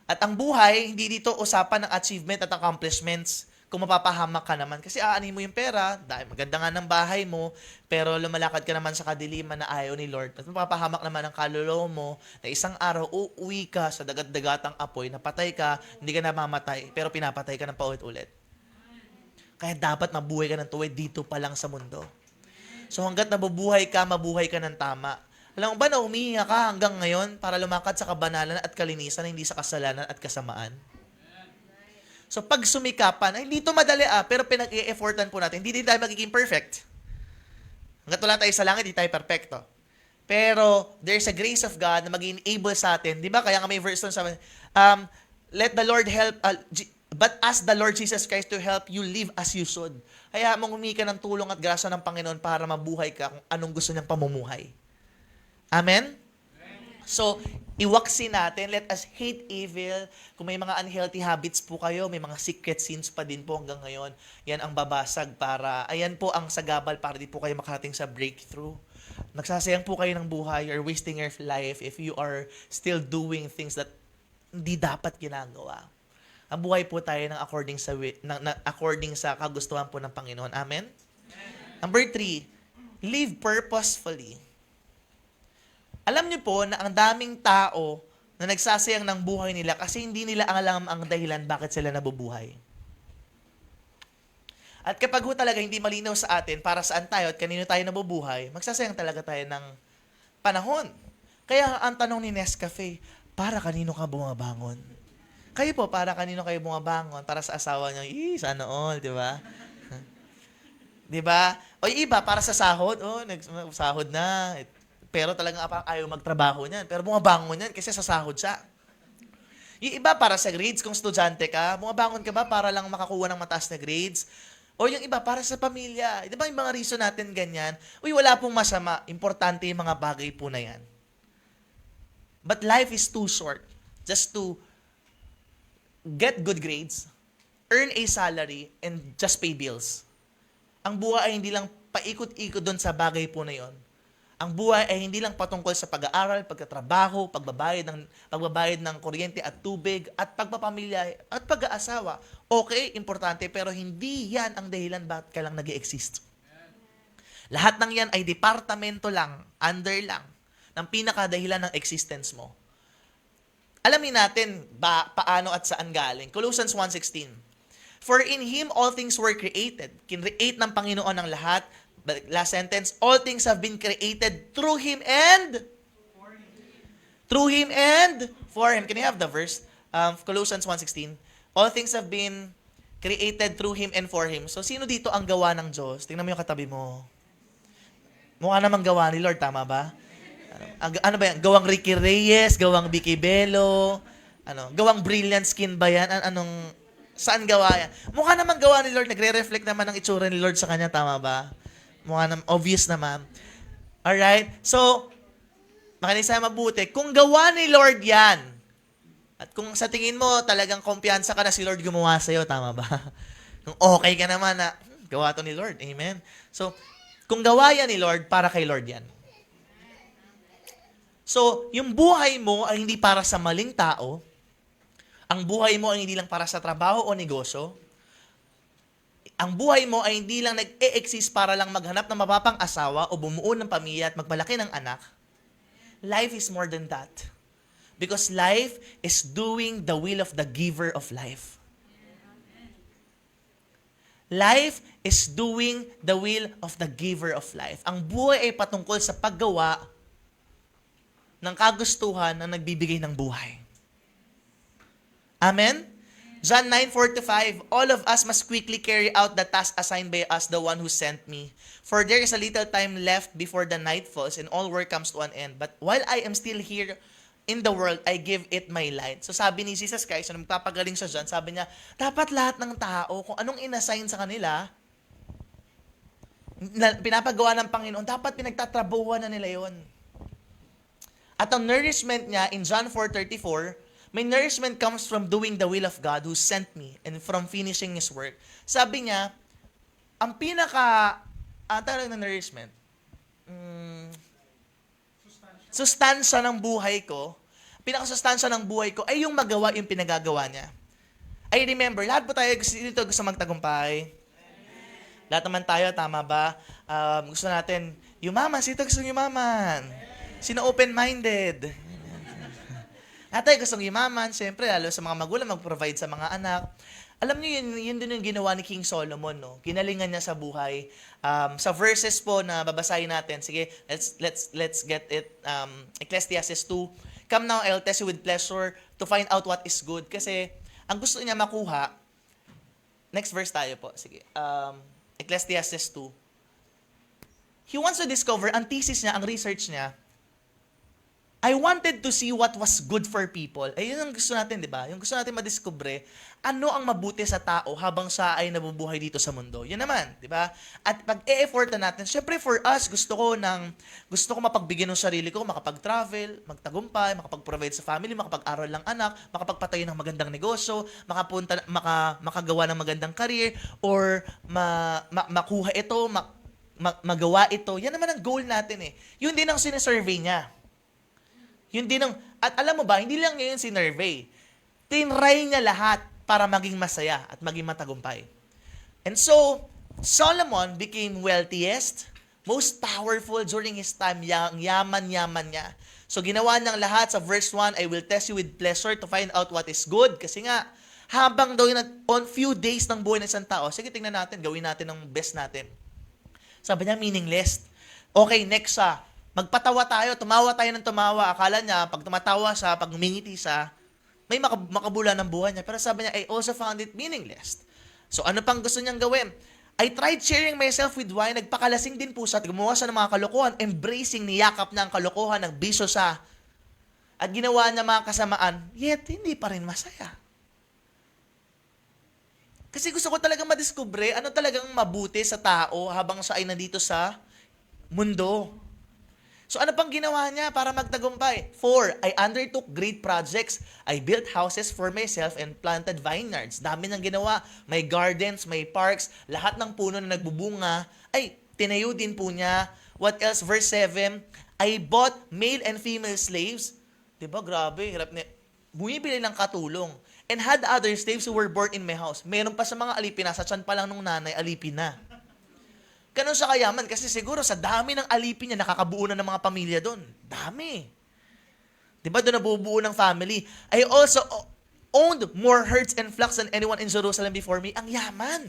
A: At ang buhay, hindi dito usapan ng achievement at accomplishments kung mapapahamak ka naman. Kasi aanin mo yung pera, dahil maganda nga ng bahay mo, pero lumalakad ka naman sa kadiliman na ayaw ni Lord. At mapapahamak naman ang kaluluwa mo na isang araw uuwi ka sa dagat-dagatang apoy, napatay ka, hindi ka namamatay, pero pinapatay ka ng paulit-ulit. Kaya dapat mabuhay ka ng tuwid dito pa lang sa mundo. So hanggat nabubuhay ka, mabuhay ka ng tama. Alam mo ba na umihinga ka hanggang ngayon para lumakad sa kabanalan at kalinisan, hindi sa kasalanan at kasamaan? So pag sumikapan, ay hindi ito madali pero pinag-i-effortan po natin. Hindi din tayo magiging perfect. Hanggat wala tayo sa langit, hindi tayo perfecto. Pero there's a grace of God na mag-enable sa atin. Di ba? Kaya nga may verse doon sabi, let the Lord help, but ask the Lord Jesus Christ to help you live as you should. Kaya mong humingi ka ng tulong at grasya ng Panginoon para mabuhay ka kung anong gusto niyang pamumuhay. Amen? So, iwaksi natin, let us hate evil. Kung may mga unhealthy habits po kayo, may mga secret sins pa din po hanggang ngayon, yan ang babasag para, ayan po ang sagabal para di po kayo makarating sa breakthrough. Nagsasayang po kayo ng buhay, you're wasting your life if you are still doing things that hindi dapat ginagawa. Ang buhay po tayo ng according sa kagustuhan po ng Panginoon. Amen? Number 3, live purposefully. Alam niyo po na ang daming tao na nagsasayang ng buhay nila kasi hindi nila alam ang dahilan bakit sila nabubuhay. At kapag talaga hindi malinaw sa atin para saan tayo at kanino tayo nabubuhay, magsasayang talaga tayo ng panahon. Kaya ang tanong ni Nescafe, para kanino ka bumabangon? Kayo po, para kanino kayo bumabangon? Para sa asawa niyo, sana all, di ba? Di ba? O yung iba, para sa sahod, nagsahod na. Pero talagang ayaw magtrabaho niyan. Pero bumabangon yan kasi sa sahod siya. Yung iba para sa grades, kung estudyante ka, bumabangon ka ba para lang makakuha ng mataas na grades? O yung iba para sa pamilya. Di ba yung mga reason natin ganyan? Wala pong masama. Importante yung mga bagay po na yan. But life is too short just to get good grades, earn a salary, and just pay bills. Ang buhay ay hindi lang paikot-ikot doon sa bagay po na yon. Ang buhay ay hindi lang patungkol sa pag-aaral, pagtatrabaho, pagbabayad ng kuryente at tubig, at pagpapamilya at pag-aasawa. Okay, importante, pero hindi yan ang dahilan bakit ka lang nag-i-exist. Lahat ng yan ay departamento lang, under lang, ng pinakadahilan ng existence mo. Alamin natin paano at saan galing. Colossians 1:16. For in Him all things were created. Kinreate ng Panginoon ang lahat. Last sentence, all things have been created through Him and through Him and for Him. Can you have the verse? Colossians 1:16. All things have been created through Him and for Him. So, sino dito ang gawa ng Diyos? Tingnan mo yung katabi mo. Mukha namang gawa ni Lord, tama ba? Ano ba yan? Gawang Ricky Reyes, gawang Vicky Bello, gawang Brilliant Skin ba yan? Saan gawa yan? Mukha namang gawa ni Lord, nagre-reflect naman ang itsura ni Lord sa kanya, tama ba? Mukha naman, obvious naman. Alright? So, makinig sa mabuti. Kung gawa ni Lord yan, at kung sa tingin mo talagang kumpiyansa ka na si Lord gumawa sa'yo, tama ba? Kung okay ka naman na, gawa to ni Lord. Amen? So, kung gawa yan ni Lord, para kay Lord yan. So, yung buhay mo ay hindi para sa maling tao. Ang buhay mo ay hindi lang para sa trabaho o negosyo. Ang buhay mo ay hindi lang nag-e-exist para lang maghanap ng mapapang asawa o bumuo ng pamilya at magpalaki ng anak. Life is more than that. Because life is doing the will of the giver of life. Life is doing the will of the giver of life. Ang buhay ay patungkol sa paggawa ng kagustuhan na nagbibigay ng buhay. Amen? John 9:4-5, all of us must quickly carry out the task assigned by us, the one who sent me. For there is a little time left before the night falls and all work comes to an end. But while I am still here in the world, I give it my light. So sabi ni Jesus Christ, nung magpapagaling siya dyan, sabi niya, dapat lahat ng tao, kung anong inassign sa kanila, pinapagawa ng Panginoon, dapat pinagtatrabuhan na nila yon. At ang nourishment niya in John 4:34, my nourishment comes from doing the will of God who sent me and from finishing His work. Sabi niya, ang talagang na nourishment, sustansya ng buhay ko, pinakasustansya ng buhay ko ay yung magawa yung pinagagawa niya. I remember, lahat po tayo gusto magtagumpay. Lahat naman tayo, tama ba? Gusto natin yumaman. Sino gusto yumaman? Sino open-minded? Lahat tayo gustong yumaman. Siyempre, lalo sa mga magulang, mag-provide sa mga anak. Alam niyo, yun din yung ginawa ni King Solomon, no? Ginalingan niya sa buhay. Sa verses po na babasahin natin, sige, let's get it. Ecclesiastes 2. Come now, I'll test you with pleasure to find out what is good. Kasi, ang gusto niya makuha, next verse tayo po, sige. Ecclesiastes 2. He wants to discover, ang thesis niya, ang research niya, I wanted to see what was good for people. Ayun ang gusto natin, di ba? Yung gusto natin madiskubre, ano ang mabuti sa tao habang siya ay nabubuhay dito sa mundo. Yun naman, di ba? At pag-e-effort na natin, syempre for us, gusto ko mapagbigyan ng sarili ko, makapag-travel, magtagumpay, makapag-provide sa family, makapag-aral ng anak, makapagpatayo ng magandang negosyo, makagawa ng magandang career, or makuha ito, magawa ito. Yan naman ang goal natin eh. Yun din ang sinesurvey niya. Yun din at alam mo ba, hindi lang ngayon sinurvey. Tinry niya lahat para maging masaya at maging matagumpay. And so, Solomon became wealthiest, most powerful during his time, yaman-yaman niya. So, ginawa niyang lahat sa verse 1, I will test you with pleasure to find out what is good. Kasi nga, habang daw yun, on few days ng buhay ng isang tao, sige, tingnan natin, gawin natin ang best natin. Sabi niya, meaningless. Okay, next siya. Magpatawa tayo, tumawa tayo ng tumawa. Akala niya, pag tumatawa siya, pag ngumingiti siya, may makabula ng buhay niya. Pero sabi niya, I also found it meaningless. So ano pang gusto niyang gawin? I tried sharing myself with wine. Nagpakalasing din po siya. Gumawa siya ng mga kalokohan. Embracing, niyakap na ang kalokohan. Nagbisyo siya. At ginawa niya mga kasamaan. Yet, hindi pa rin masaya. Kasi gusto ko talagang madiskubre ano talagang mabuti sa tao habang siya ay nandito sa mundo. So ano pang ginawa niya para magtagumpay? 4, I undertook great projects. I built houses for myself and planted vineyards. Dami nang ginawa. May gardens, may parks, lahat ng puno na nagbubunga. Ay, tinayo din po niya. What else? Verse 7, I bought male and female slaves. Diba? Grabe, hirap niya. Bumibili ng katulong. And had other slaves who were born in my house. Meron pa sa mga alipin na, sa tiyan pa lang nung nanay, alipin na. Ganun siya kayaman kasi siguro sa dami ng alipin niya, nakakabuo na ng mga pamilya doon. Dami. Diba doon nabubuo ng family? I also owned more herds and flocks than anyone in Jerusalem before me. Ang yaman.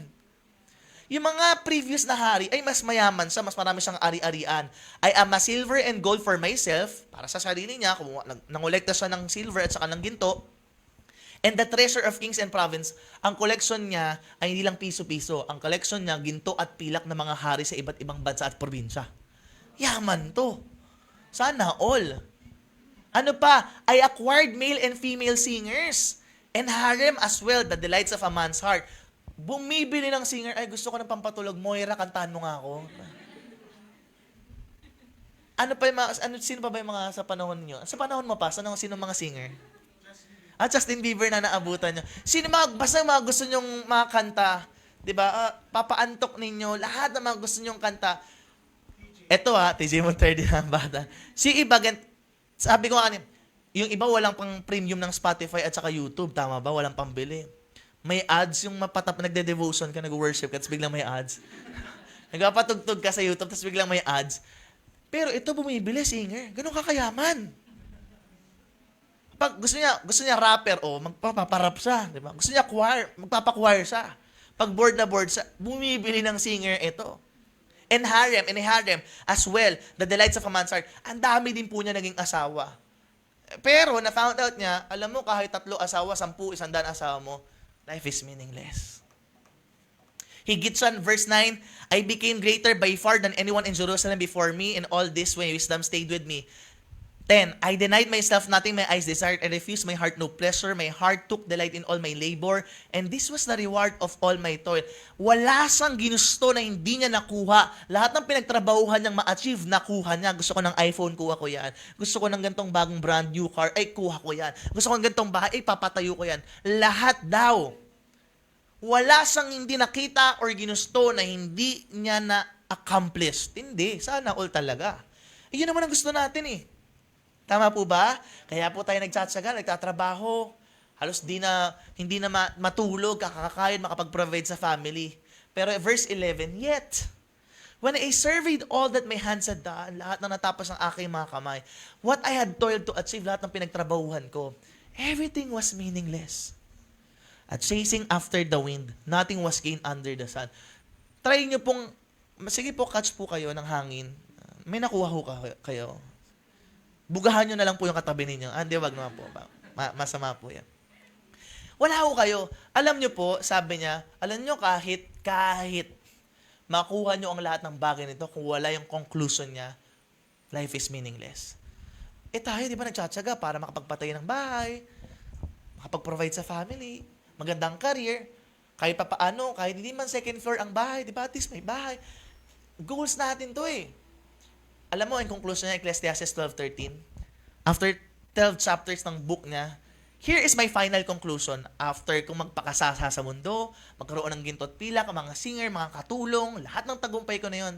A: Yung mga previous na hari ay mas mayaman siya, mas marami siyang ari-arian. I am a silver and gold for myself, para sa sarili niya, nangolekta siya ng silver at saka ng ginto. And the treasure of kings and province, ang collection niya ay hindi lang piso-piso. Ang collection niya, ginto at pilak ng mga hari sa iba't ibang bansa at probinsya. Yaman to. Sana all. Ano pa? I acquired male and female singers and harem as well, the delights of a man's heart. Bumibili ng singer, ay gusto ko ng pampatulog, Moira, kantahan mo nga ako. Sino pa ba yung mga sa panahon niyo? Sa panahon mo pa, sino mga singer? At Justin Bieber na naabutan nyo. Basta mga gusto nyong mga kanta, di ba? Papaantok ninyo, lahat ng mga gusto nyong kanta. Eto TJ Montero din ang bata. Sabi ko kanin, yung iba walang pang premium ng Spotify at saka YouTube, tama ba? Walang pambili. May ads yung nagde-devotion ka, nag-worship ka, tapos biglang may ads. Nagpapatugtog ka sa YouTube, tapos biglang may ads. Pero ito bumibili, singer. Ganun kakayaman. Pag gusto niya rapper, magpaparap siya, di ba? Gusto niya choir, magpapa-choir siya. Pag bored na bored siya, bumibili ng singer ito. And harem as well, the delights of a man's heart. Ang dami din po niya naging asawa. Pero na-found out niya, alam mo, kahit 3 asawa, 10, 100 asawa mo, life is meaningless. Higit siya, verse 9, I became greater by far than anyone in Jerusalem before me, and all this way wisdom stayed with me. 10, I denied myself nothing my eyes desired, and refused my heart no pleasure. My heart took delight in all my labor, and this was the reward of all my toil. Wala siyang ginusto na hindi niya nakuha. Lahat ng pinagtrabahuhan niyang ma-achieve, nakuha niya. Gusto ko ng iPhone, kuha ko yan. Gusto ko ng gantong bagong brand new car, ay kuha ko yan. Gusto ko ng gantong bahay, ay papatayo ko yan. Lahat daw. Wala siyang hindi nakita or ginusto na hindi niya na accomplished. Hindi. Sana all talaga. Yun naman ang gusto natin eh. Tama po ba? Kaya po tayo nagtsatsaga, nagtatrabaho. Halos hindi na matulog, kakakain, makapag-provide sa family. Pero verse 11, yet, when I surveyed all that my hands had done, lahat na natapos ng aking mga kamay, what I had toiled to achieve, lahat ng pinagtrabahuhan ko, everything was meaningless. At chasing after the wind, nothing was gained under the sun. Try nyo pong, sige po, catch po kayo ng hangin. May nakuha ho kayo. Bugahan nyo na lang po yung katabi ninyo. Hindi, wag naman po. Masama po yan. Wala ho kayo. Alam nyo po, sabi niya, alam nyo kahit makuha nyo ang lahat ng bagay nito, kung wala yung conclusion niya, life is meaningless. Tayo, di ba, nagtsatsaga para makapagpatay ng bahay, makapag-provide sa family, magandang career, kahit pa paano, kahit hindi man second floor ang bahay, di ba, at least may bahay. Goals natin to eh. Alam mo, in conclusion niya, Ecclesiastes 12:13, after 12 chapters ng book niya, here is my final conclusion. After kung magpakasasa sa mundo, magkaroon ng ginto at pilak, mga singer, mga katulong, lahat ng tagumpay ko na yun.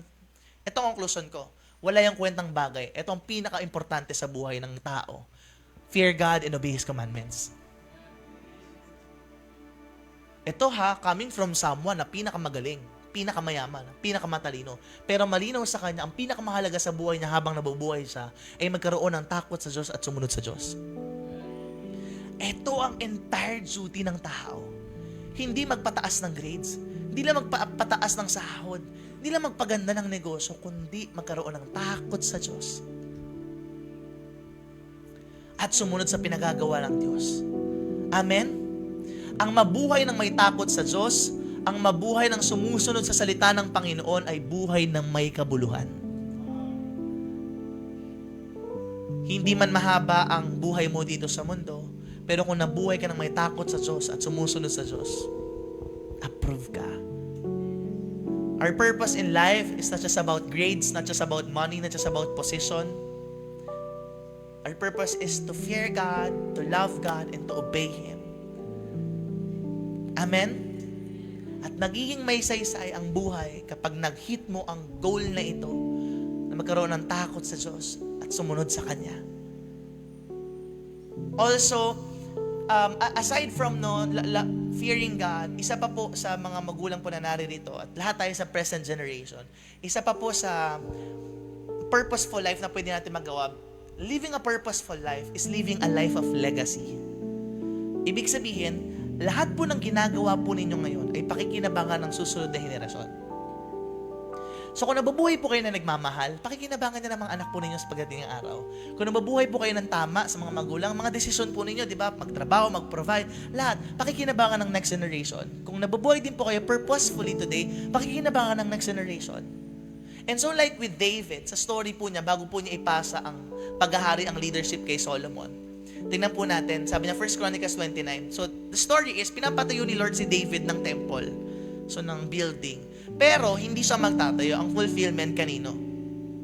A: Ito ang conclusion ko. Wala yung kwentang bagay. Ito ang pinaka-importante sa buhay ng tao. Fear God and obey His commandments. Ito coming from someone na pinakamagaling, pinakamayaman, pinakamatalino. Pero malinaw sa kanya, ang pinakamahalaga sa buhay niya habang nabubuhay siya ay magkaroon ng takot sa Diyos at sumunod sa Diyos. Ito ang entire duty ng tao. Hindi magpataas ng grades, hindi lang magpataas ng sahod, hindi lang magpaganda ng negosyo, kundi magkaroon ng takot sa Diyos. At sumunod sa pinagagawa ng Diyos. Amen? Ang mabuhay ng may takot sa Diyos, ang mabuhay ng sumusunod sa salita ng Panginoon ay buhay ng may kabuluhan. Hindi man mahaba ang buhay mo dito sa mundo, pero kung nabuhay ka ng may takot sa Diyos at sumusunod sa Diyos, approve ka. Our purpose in life is not just about grades, not just about money, not just about position. Our purpose is to fear God, to love God, and to obey Him. Amen? At nagiging may saysay ang buhay kapag nag-hit mo ang goal na ito, na magkaroon ng takot sa Diyos at sumunod sa Kanya. Also, aside from fearing God, isa pa po sa mga magulang po na naririto at lahat tayo sa present generation, isa pa po sa purposeful life na pwede natin magawa, living a purposeful life is living a life of legacy. Ibig sabihin, lahat po ng ginagawa po ninyo ngayon ay pakikinabangan ng susunod na henerasyon. So kung nabubuhay po kayo na nagmamahal, pakikinabangan niya ng mga anak po ninyo sa pagdating ng araw. Kung nabubuhay po kayo ng tama sa mga magulang, mga desisyon po ninyo, di ba? Magtrabaho, mag-provide, lahat, pakikinabangan ng next generation. Kung nabubuhay din po kayo purposefully today, pakikinabangan ng next generation. And so like with David, sa story po niya, bago po niya ipasa ang paghahari, ang leadership kay Solomon, tingnan po natin, sabi niya 1 Chronicles 29. So, the story is, pinapatayo ni Lord si David ng temple. So, ng building. Pero, hindi siya magtatayo. Ang fulfillment kanino?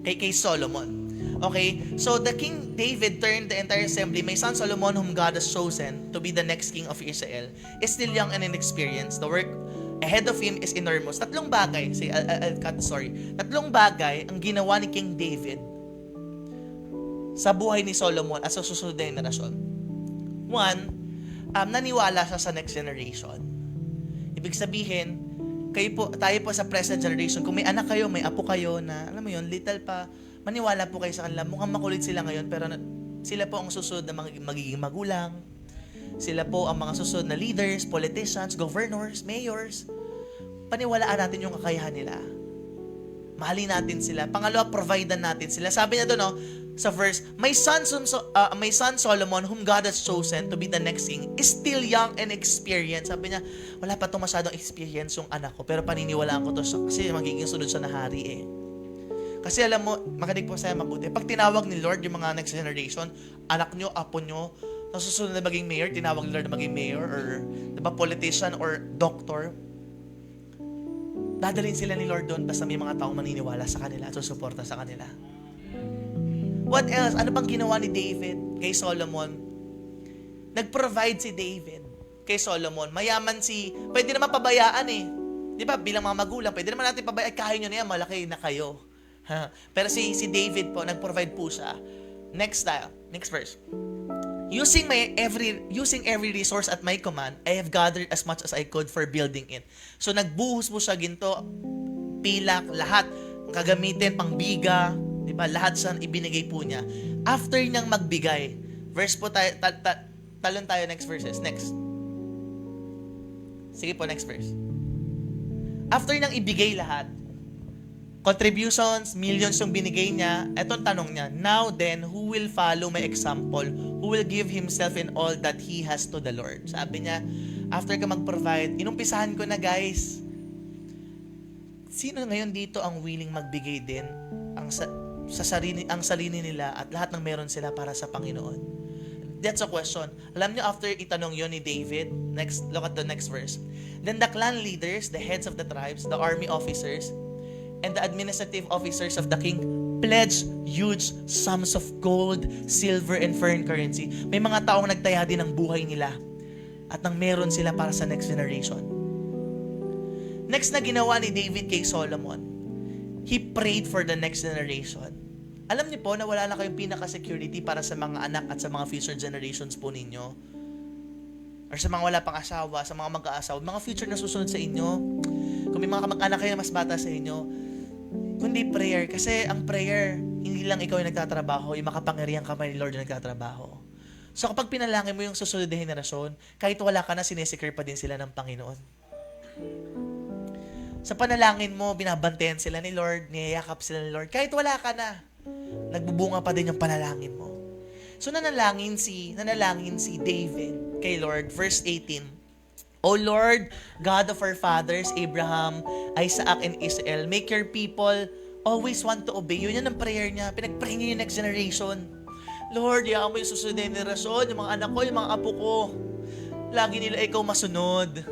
A: Kay Solomon. Okay? So, the King David turned the entire assembly. My son Solomon, whom God has chosen to be the next king of Israel, is still young and inexperienced. The work ahead of him is enormous. Tatlong bagay. Tatlong bagay ang ginawa ni King David sa buhay ni Solomon at sa susunod na henerasyon. One, naniwala siya sa next generation. Ibig sabihin, tayo po sa present generation, kung may anak kayo, may apo kayo na, alam mo yun, little pa, maniwala po kayo sa kanila. Mukhang makulit sila ngayon, pero sila po ang susunod na magiging magulang. Sila po ang mga susunod na leaders, politicians, governors, mayors. Paniwalaan natin yung kakayahan nila. Mahalin natin sila. Pangalawa, providean natin sila. Sabi niya doon, sa verse, my son Solomon, whom God has chosen to be the next king, is still young and experienced. Sabi niya, wala pa itong masyadong experience yung anak ko, pero paniniwalaan ko to kasi magiging sunod siya na hari eh. Kasi alam mo, makinig po sa'yo mabuti, pag tinawag ni Lord yung mga next generation, anak nyo, apo nyo, nasusunod na maging mayor, tinawag ni Lord na maging mayor, or diba, politician, or doctor, dadalhin sila ni Lord doon basta may mga taong maniniwala sa kanila at susuporta sa kanila. What else? Ano bang ginawa ni David kay Solomon? Nag-provide si David kay Solomon. Mayaman pwede naman pabayaan eh. Di ba, bilang mga magulang, pwede naman natin pabayaan, kaya nyo na yan, malaki na kayo. Ha? Pero si David po, nag-provide po siya. Next verse. Using every resource at my command, I have gathered as much as I could for building it. So nagbuhos po siya ginto, pilak, lahat kagamitin, pangbiga, di ba? Lahat siya ibinigay po niya. After niyang magbigay, verse po tayo, talon tayo next verses. Next. Sige po, next verse. After niyang ibigay lahat, contributions, millions yung binigay niya, etong tanong niya, now then, who will follow my example? Who will give himself and all that he has to the Lord? Sabi niya, after ka mag-provide, inumpisahan ko na guys. Sino ngayon dito ang willing magbigay din ang sarili nila at lahat ng meron sila para sa Panginoon? That's a question. Alam niyo, after itanong yon ni David, look at the next verse. Then the clan leaders, the heads of the tribes, the army officers, and the administrative officers of the king pledged huge sums of gold, silver, and foreign currency. May mga taong nagtaya din ng buhay nila at nang meron sila para sa next generation. Next na ginawa ni David kay Solomon, he prayed for the next generation. Alam niyo po na wala na kayong pinaka-security para sa mga anak at sa mga future generations po ninyo. Or sa mga wala pang asawa, sa mga mag-aasawa, mga future na susunod sa inyo. Kung may mga kamag-anak kayo na mas bata sa inyo, kundi prayer. Kasi ang prayer, hindi lang ikaw yung nagtatrabaho, yung makapangyarihang kamay ni Lord yung nagtatrabaho. So kapag pinalangin mo yung susunod na henerasyon, kahit wala ka na, sinesecure pa din sila ng Panginoon. Sa panalangin mo, binabantayan sila ni Lord, niyayakap sila ni Lord, kahit wala ka na, nagbubunga pa din yung panalangin mo. So nanalangin si David kay Lord, verse 18. O Lord, God of our fathers, Abraham, Isaac, and Israel, make your people always want to obey. Yun ang prayer niya. Pinag-pray niya yung next generation. Lord, hayaan mo yung susunod na generasyon, yung mga anak ko, yung mga apo ko. Lagi nila ikaw masunod.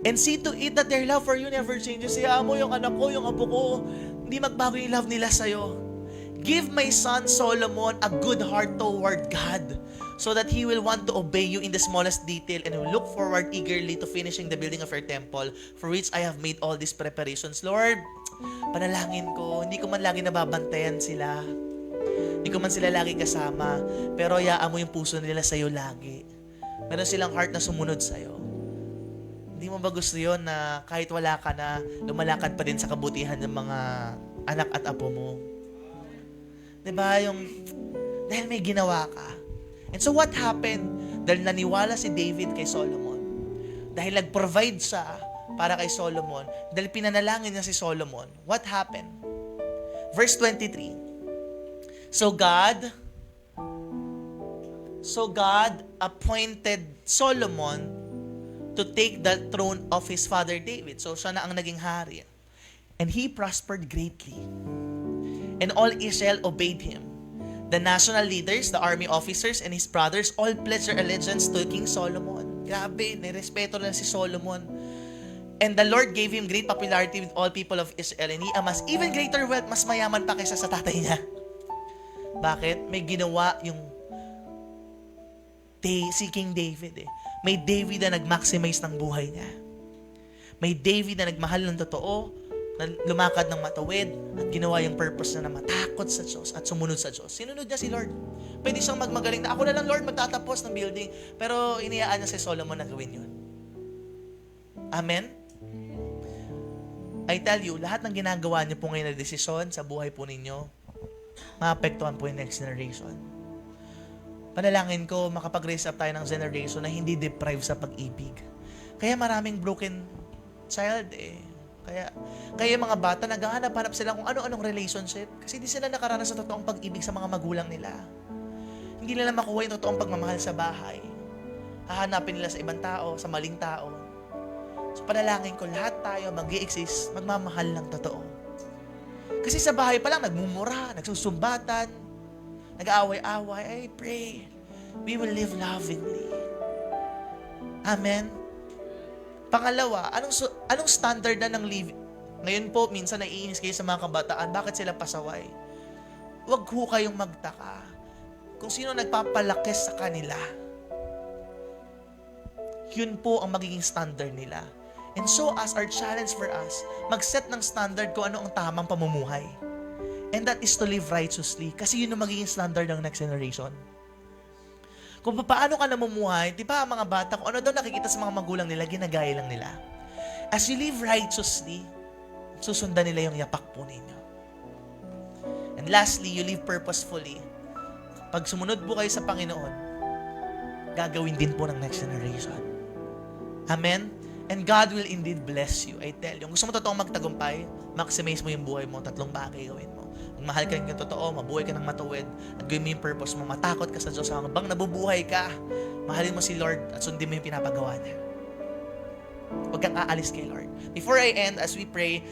A: And see to it that their love for you never changes. Hayaan mo yung anak ko, yung apo ko, hindi magbago yung love nila sa'yo. Give my son Solomon a good heart toward God, so that he will want to obey you in the smallest detail and will look forward eagerly to finishing the building of your temple, for which I have made all these preparations. Lord, panalangin ko, hindi ko man lagi nababantayan sila. Hindi ko man sila lagi kasama, pero hayaan mo yung puso nila sa'yo lagi. Meron silang heart na sumunod sa'yo. Hindi mo ba gusto yun na kahit wala ka na, lumalakad pa din sa kabutihan ng mga anak at apo mo? Diba? Dahil may ginawa ka. And so what happened? Dahil naniwala si David kay Solomon. Dahil nag-provide siya para kay Solomon. Dahil pinanalangin niya si Solomon. What happened? Verse 23. So God appointed Solomon to take the throne of his father David. So siya na ang naging hari. And he prospered greatly. And all Israel obeyed him. The national leaders, the army officers, and his brothers all pledged their allegiance to King Solomon. Grabe, nirespeto na si Solomon. And the Lord gave him great popularity with all people of Israel, and he amassed even greater wealth, mas mayaman pa kaysa sa tatay niya. Bakit? May ginawa si King David. May David na nag-maximize ng buhay niya. May David na nagmahal ng totoo, na lumakad ng matawid at ginawa yung purpose na matakot sa Diyos at sumunod sa Diyos. Sinunod niya si Lord. Pwede siyang magmagaling na, ako na lang Lord, magtatapos ng building. Pero iniyaan niya si Solomon na gawin yun. Amen? I tell you, lahat ng ginagawa niyo po ngayon na desisyon sa buhay po ninyo, maapektuhan po yung next generation. Panalangin ko, makapag-raise up tayo ng generation na hindi deprived sa pag-ibig. Kaya maraming broken child Kaya yung mga bata, naghahanap-hanap sila kung ano-anong relationship kasi hindi sila nakaranas sa totoong pag-ibig sa mga magulang nila. Hindi nila makuha yung totoong pagmamahal sa bahay. Hahanapin nila sa ibang tao, sa maling tao. So panalangin ko, lahat tayo mag-i-exist, magmamahal ng totoo. Kasi sa bahay pa lang, nagmumura, nagsusumbatan, nag-aaway-away. I pray, we will live lovingly. Amen? Pangalawa, anong standard na ng living? Ngayon po, minsan naiinis kayo sa mga kabataan, bakit sila pasaway? Huwag ho kayong magtaka kung sino nagpapalaki sa kanila. Yun po ang magiging standard nila. And so as our challenge for us, mag-set ng standard kung ano ang tamang pamumuhay. And that is to live righteously. Kasi yun ang magiging standard ng next generation. Kung paano ka namumuhay, di ba mga bata, kung ano daw nakikita sa mga magulang nila, ginagaya lang nila. As you live righteously, susundan nila yung yapak po ninyo. And lastly, you live purposefully. Pag sumunod po kayo sa Panginoon, gagawin din po ng next generation. Amen? And God will indeed bless you. I tell you, kung gusto mo totoong magtagumpay, maximize mo yung buhay mo, 3 bagay gawin mo. Magmahal ka ng totoo, mabuhay ka ng matuwid, at gawin mo yung purpose mo, matakot ka sa Diyos, habang nabubuhay ka, mahalin mo si Lord at sundin mo yung pinapagawa niya. Huwag kang aalis kay Lord. Before I end, as we pray,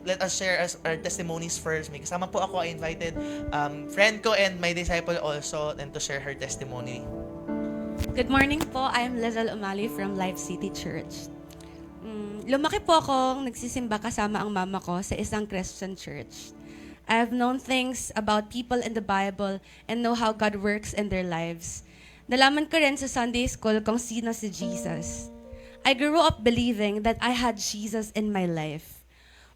A: let us share our testimonies first. May kasama po ako, I invited friend ko and my disciple also, and to share her testimony.
B: Good morning po. I'm Lizelle Umali from Life City Church. Lumaki po akong nagsisimba kasama ang mama ko sa isang Christian church. I've known things about people in the Bible and know how God works in their lives. Nalaman ko rin sa Sunday school kung sino si Jesus. I grew up believing that I had Jesus in my life.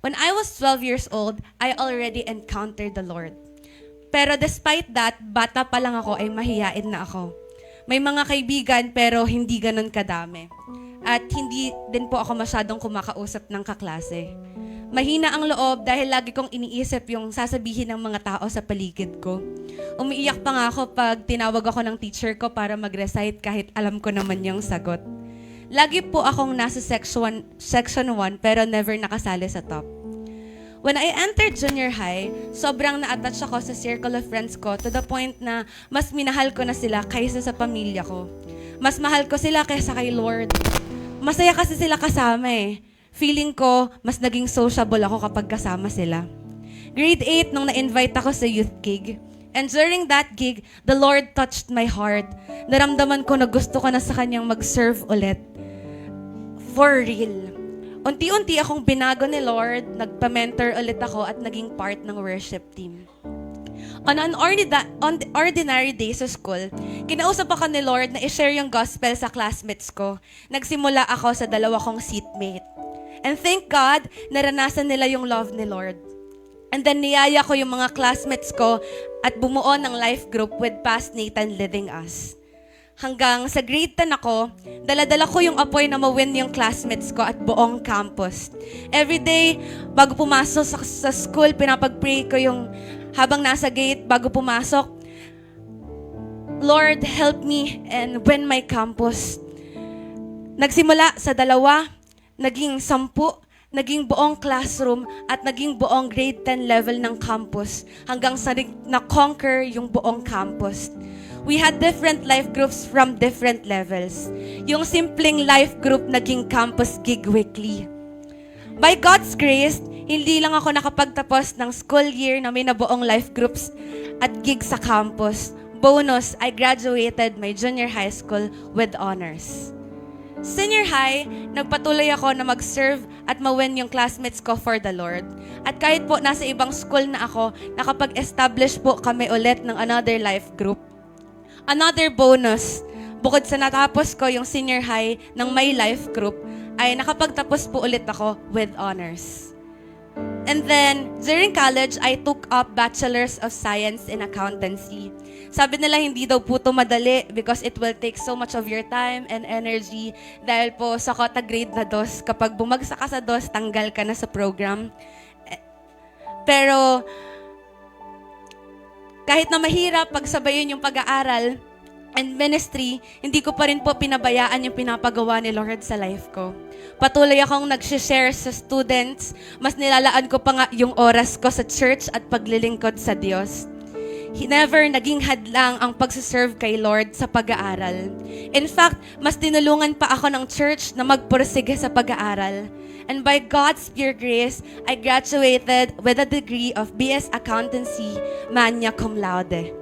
B: When I was 12 years old, I already encountered the Lord. Pero despite that, bata pa lang ako ay mahiyain na ako. May mga kaibigan pero hindi ganun kadami. At hindi din po ako masyadong kumakausap ng kaklase. Mahina ang loob dahil lagi kong iniisip yung sasabihin ng mga tao sa paligid ko. Umiiyak pa nga ako pag tinawag ako ng teacher ko para mag-recite kahit alam ko naman yung sagot. Lagi po akong nasa section 1 pero never nakasali sa top. When I entered junior high, sobrang na-attach ako sa circle of friends ko to the point na mas minahal ko na sila kaysa sa pamilya ko. Mas mahal ko sila kaysa kay Lord. Masaya kasi sila kasama eh. Feeling ko, mas naging sociable ako kapag kasama sila. Grade 8 nung na-invite ako sa youth gig. And during that gig, the Lord touched my heart. Naramdaman ko na gusto ko na sa Kanyang mag-serve ulit. For real. Unti-unti akong binago ni Lord, nagpa-mentor ulit ako at naging part ng worship team. On an ordinary day sa school, kinausap ako ni Lord na i-share yung gospel sa classmates ko. Nagsimula ako sa 2 kong seatmate. And thank God, naranasan nila yung love ni Lord. And then niyaya ko yung mga classmates ko at bumuo ng life group with Past Nathan leading us. Hanggang sa grade 10 ako, dala-dala ko yung apoy na ma-win yung classmates ko at buong campus. Every day, bago pumasok sa school, pinapag-pray ko yung habang nasa gate, bago pumasok, Lord, help me and win my campus. Nagsimula sa 2, naging 10, naging buong classroom, at naging buong grade 10 level ng campus hanggang sa na-conquer yung buong campus. We had different life groups from different levels. Yung simpleng life group naging campus gig weekly. By God's grace, hindi lang ako nakapagtapos ng school year na may nabuong life groups at gigs sa campus. Bonus, I graduated my junior high school with honors. Senior high, nagpatuloy ako na mag-serve at ma-win yung classmates ko for the Lord. At kahit po nasa ibang school na ako, nakapag-establish po kami ulit ng another life group. Another bonus, bukod sa natapos ko yung senior high ng my life group, ay nakapagtapos po ulit ako with honors. And then, during college, I took up Bachelor's of Science in Accountancy. Sabi nila hindi daw po ito madali because it will take so much of your time and energy dahil po sa quota grade na 2, kapag bumagsak ka sa 2, tanggal ka na sa program. Pero, kahit na mahirap pagsabayin yung pag-aaral and ministry, hindi ko pa rin po pinabayaan yung pinapagawa ni Lord sa life ko. Patuloy akong nag-share sa students, mas nilalaan ko pa nga yung oras ko sa church at paglilingkod sa Diyos. Never naging hadlang ang pagsiserve kay Lord sa pag-aaral. In fact, mas tinulungan pa ako ng church na magpursige sa pag-aaral. And by God's pure grace, I graduated with a degree of BS Accountancy, magna cum laude.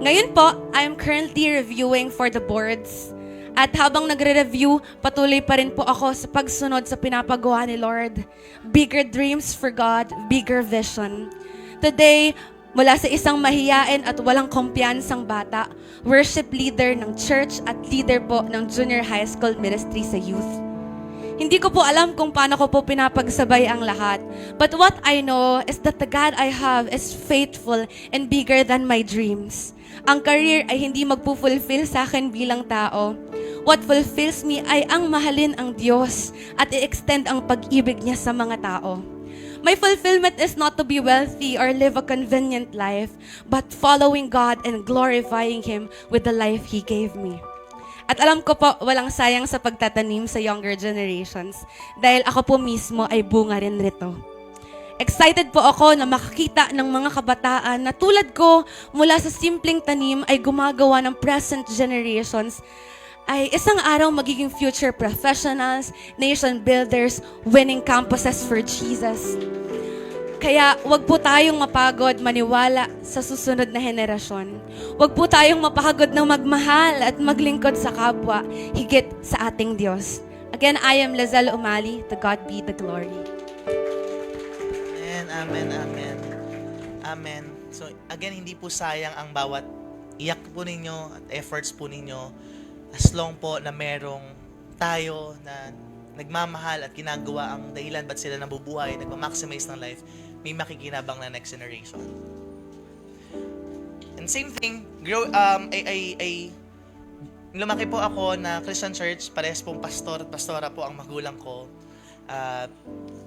B: Ngayon po, I am currently reviewing for the boards. At habang nagre-review, patuloy pa rin po ako sa pagsunod sa pinapagawa ni Lord. Bigger dreams for God, bigger vision. Today, mula sa isang mahiyain at walang kumpiyansang bata, worship leader ng church at leader po ng junior high school ministry sa youth. Hindi ko po alam kung paano ko po pinapagsabay ang lahat. But what I know is that the God I have is faithful and bigger than my dreams. Ang career ay hindi magpufulfill sa akin bilang tao. What fulfills me ay ang mahalin ang Diyos at i-extend ang pag-ibig niya sa mga tao. My fulfillment is not to be wealthy or live a convenient life, but following God and glorifying Him with the life He gave me. At alam ko po, walang sayang sa pagtatanim sa younger generations dahil ako po mismo ay bunga rin rito. Excited po ako na makakita ng mga kabataan na tulad ko mula sa simpleng tanim ay gumagawa ng present generations ay isang araw magiging future professionals, nation builders, winning campuses for Jesus. Kaya wag po tayong mapagod maniwala sa susunod na henerasyon. Wag po tayong mapagod na magmahal at maglingkod sa kapwa, higit sa ating Diyos. Again, I am Lizelle Umali. To God be the glory.
A: Amen, amen. Amen. So, again, hindi po sayang ang bawat iyak po ninyo at efforts po ninyo as long po na merong tayo na nagmamahal at ginagawa ang dahilan ba't sila nabubuhay, nagmamaximize ng life, may makikinabang na next generation. And same thing, lumaki po ako na Christian church, parehas pong pastor at pastora po ang magulang ko.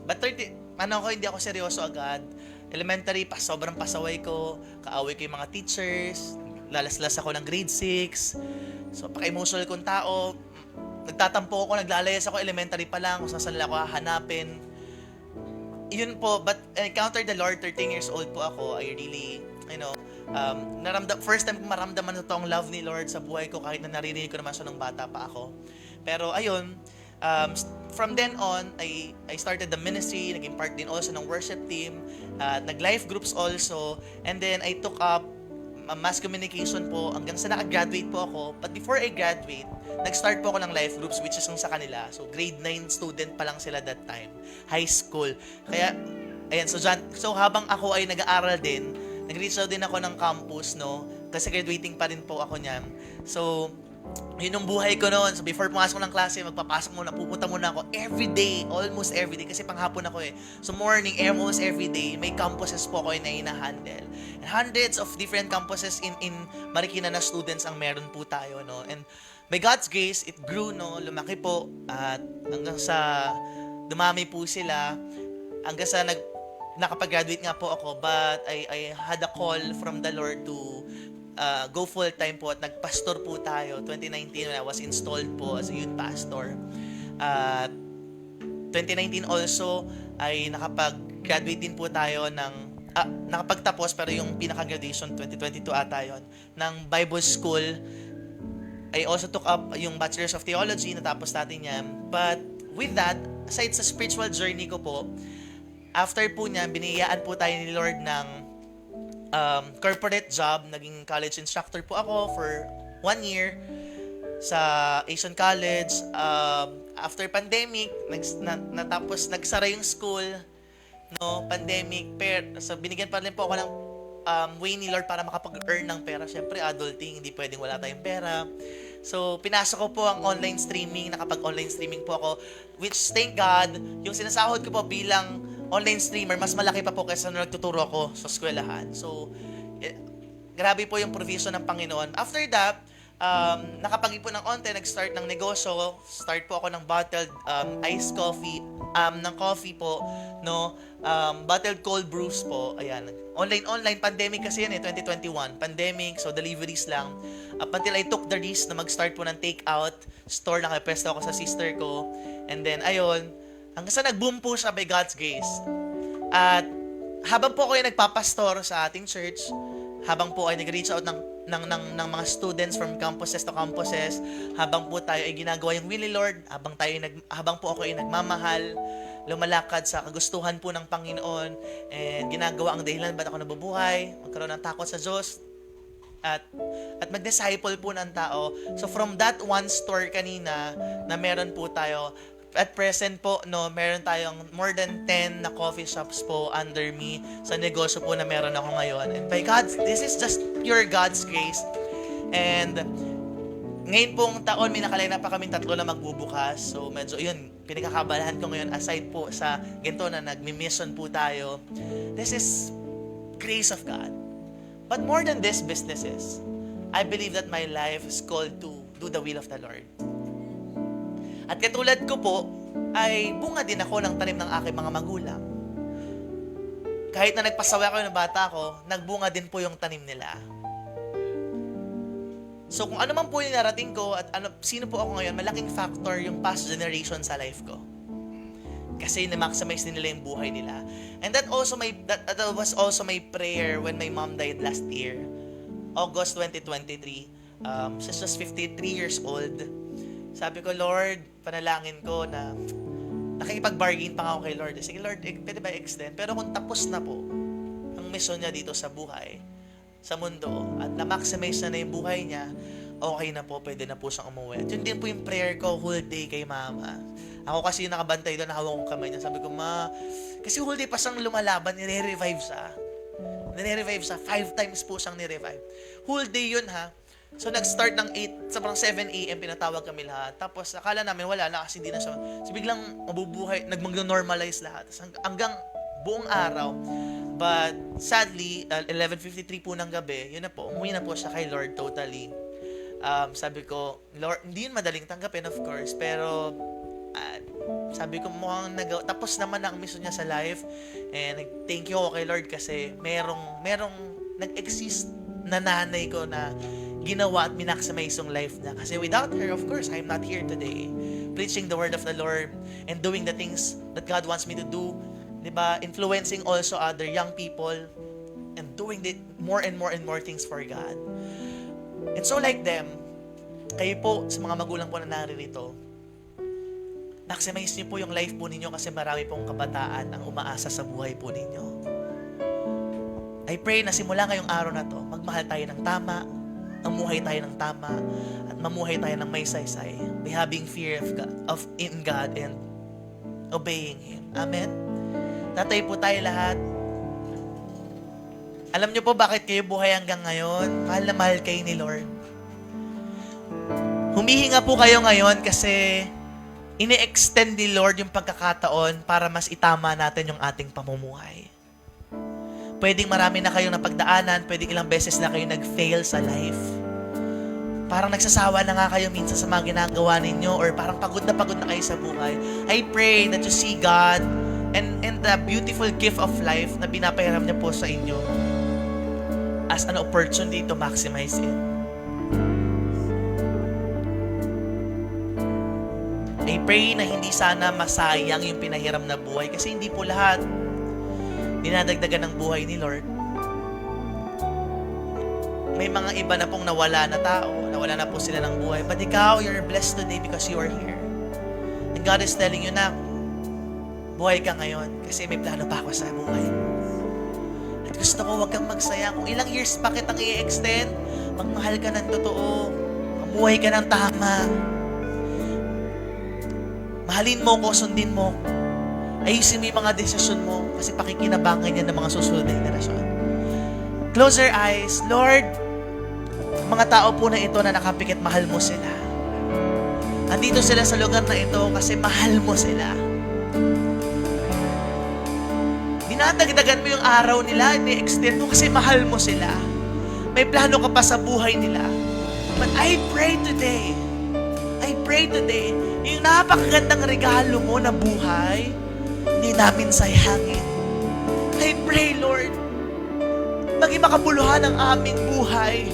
A: But hindi ako seryoso agad. Elementary, sobrang pasaway ko, kaaway ko yung mga teachers, lalas-las ako ng grade 6. So, paka-emotional kong tao, nagtatampo ako, naglalayas ako elementary pa lang, kung saan nila ako hahanapin. Yun po, but I encountered the Lord, 13 years old po ako. I really, first time kong maramdaman ito ang love ni Lord sa buhay ko, kahit na naririnig ko naman siya nung bata pa ako. Pero ayun, from then on, I started the ministry, naging part din also ng worship team, nag-life groups also, and then I took up mass communication po hanggang sa naka-graduate po ako. But before I graduate, nag-start po ako ng life groups, which is yung sa kanila. So, grade 9 student pa lang sila that time. High school. Kaya, ayan, so habang ako ay nag-aaral din, nag-reach out din ako ng campus, no? Kasi graduating pa rin po ako niyan. So, yun yung buhay ko noon. So, before pumasok ng klase, magpapasok muna, pupunta muna ako everyday, almost everyday, kasi panghapon ako eh. So, morning, almost everyday, may campuses po ako na hina-handle. And hundreds of different campuses in Marikina na students ang meron po tayo, no? And by God's grace, it grew, no? Lumaki po, at hanggang sa dumami po sila, hanggang sa nakapag-graduate nga po ako, but I had a call from the Lord to go full-time po at nagpastor po tayo. 2019 when I was installed po as a youth pastor. 2019 also ay nakapag-graduate din po tayo ng nakapagtapos pero yung pinaka-graduation 2022 ata yun ng Bible School. I also took up yung Bachelor's of Theology, natapos natin yan. But with that, aside sa spiritual journey ko po, after po niya, biniyaan po tayo ni Lord ng corporate job. Naging college instructor po ako for 1 year sa Asian College. After pandemic, natapos, nagsara yung school, no, pandemic, so binigyan pa rin po ako ng way ni Lord para makapag-earn ng pera. Siyempre, adulting, hindi pwedeng wala tayong pera. So, pinasok ko po ang online streaming, nakapag-online streaming po ako, which, thank God, yung sinasahod ko po bilang online streamer, mas malaki pa po kaysa nung nagtuturo ako sa eskwelahan. So, grabe po yung provision ng Panginoon. After that, nakapag-ipon ng onte, nag-start ng negosyo. Start po ako ng bottled iced coffee, ng coffee po, no? Bottled cold brews po. Ayan. Online, pandemic kasi yan 2021. Pandemic, so deliveries lang. Up until I took the risk na mag-start po ng take-out store, nakapesto ako sa sister ko. And then, ayun, hanggang sa nag-boom po siya by God's grace. At habang po ako ay nagpapastor sa ating church, habang po ay nag-reach out ng mga students from campuses to campuses, habang po tayo ay ginagawa yung will ni Lord, habang po ako ay nagmamahal, lumalakad sa kagustuhan po ng Panginoon, and ginagawa ang dahilan ba't ako nabubuhay, magkaroon ng takot sa Diyos, at mag-disciple po ng tao. So from that one store kanina na meron po tayo, at present po, no, meron tayong more than 10 na coffee shops po under me sa negosyo po na meron ako ngayon. And by God, this is just pure God's grace. And ngayon pong taon, may nakalina pa kami 3 na magbubukas. So medyo, yun, pinagkakabalahan ko ngayon, aside po sa ganito na nagmi-mission po tayo, this is grace of God. But more than these businesses, I believe that my life is called to do the will of the Lord. At katulad ko po, ay bunga din ako ng tanim ng aking mga magulang. Kahit na nagpasawa ako ng bata ko, nagbunga din po yung tanim nila. So kung ano man po yung narating ko at sino po ako ngayon, malaking factor yung past generation sa life ko. Kasi na-maximize din nila yung buhay nila. And that was also my prayer when my mom died last year. August 2023. She was 53 years old. Sabi ko, Lord, panalangin ko na nakikipag-bargain pa ako kay Lord. Sige Lord, pwede ba extend? Pero kung tapos na po ang mission niya dito sa buhay, sa mundo, at na-maximize na yung buhay niya, okay na po, pwede na po siyang umuwi. At yun din po yung prayer ko whole day kay Mama. Ako kasi yung nakabantay doon, nakawag kong kamay niya. Sabi ko, Ma, kasi whole day pa siyang lumalaban, nire-revive siya. 5 times po siyang nire-revive. Whole day yun ha. So nag-start ng 8, sobrang 7 a.m. pinatawag kami lahat. Tapos akala namin wala na kasi hindi na siya. So biglang mabubuhay, nagmag-normalize lahat. Hanggang buong araw. But sadly, 11:53 po ng gabi, yun na po, umuwi na po siya kay Lord totally. Sabi ko, Lord, hindi yun madaling tanggapin of course, pero sabi ko mukhang tapos naman ang mission niya sa life. And thank you ako kay Lord kasi merong nag-exist na nanay ko na ginawa at minaximize yung life niya. Kasi without her, of course, I'm not here today. Preaching the word of the Lord and doing the things that God wants me to do. Diba? Influencing also other young people and doing more and more things for God. And so like them, kayo po, sa mga magulang po na naririto, maximize niyo po yung life po ninyo kasi marami pong kabataan ang umaasa sa buhay po ninyo. I pray na simula ngayong araw na to, magmahal tayo ng tama, mamuhay tayo ng tama, at mamuhay tayo ng may saysay, by having fear in God and obeying Him. Amen? Tatay po tayo lahat. Alam niyo po bakit kayo buhay hanggang ngayon? Mahal na mahal kayo ni Lord. Humihinga po kayo ngayon kasi ini-extend ni Lord yung pagkakataon para mas itama natin yung ating pamumuhay. Pwedeng marami na kayong napagdaanan, pwedeng ilang beses na kayo nag-fail sa life. Parang nagsasawa na nga kayo minsan sa mga ginagawa ninyo or parang pagod na kayo sa buhay. I pray that you see God and the beautiful gift of life na pinapahiram niya po sa inyo as an opportunity to maximize it. I pray na hindi sana masayang yung pinahiram na buhay kasi hindi po lahat dinadagdagan ng buhay ni Lord. May mga iba na pong nawala na tao, nawala na po sila ng buhay. But ikaw, you're blessed today because you are here. And God is telling you na, buhay ka ngayon kasi may plano pa ako sa buhay. At gusto ko huwag kang magsayang. Kung ilang years pa kitang i-extend, magmahal ka ng totoo, mamuhay ka ng tama. Mahalin mo ko, sundin mo. Ayusin mo yung mga desisyon mo kasi pakikinabangan yan ng mga susunod na henerasyon. Close your eyes. Lord, mga tao po na ito na nakapikit, mahal mo sila. Andito sila sa lugar na ito kasi mahal mo sila. Dinadagdagan mo yung araw nila, ini-extend mo kasi mahal mo sila. May plano ka pa sa buhay nila. But I pray today, yung napakagandang regalo mo na buhay, hindi namin sayangin. I pray, Lord, maging makabuluhan ang aming buhay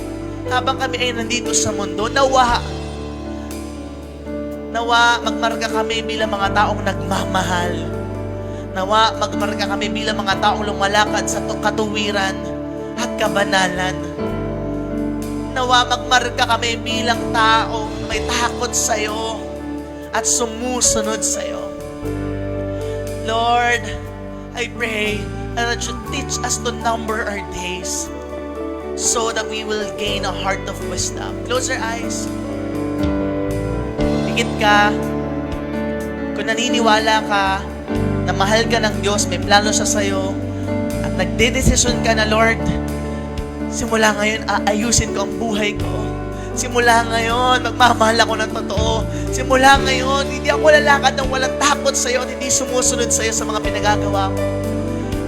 A: habang kami ay nandito sa mundo. Nawa magmarka kami bilang mga taong nagmamahal. Nawa magmarka kami bilang mga taong lumalakad sa katuwiran at kabanalan. Nawa magmarka kami bilang taong may takot sa'yo at sumusunod sa'yo. Lord, I pray that you teach us to number our days so that we will gain a heart of wisdom. Close your eyes. Pikit ka. Kung naniniwala ka na mahal ka ng Diyos, may plano siya sa'yo, at nagdedesisyon ka na, Lord, simula ngayon, aayusin ko ang buhay ko. Simula ngayon, magmamahal ako ng totoo. Simula ngayon, hindi ako lalakad ng walang takot sa'yo at hindi sumusunod sa'yo sa mga pinagagawa mo.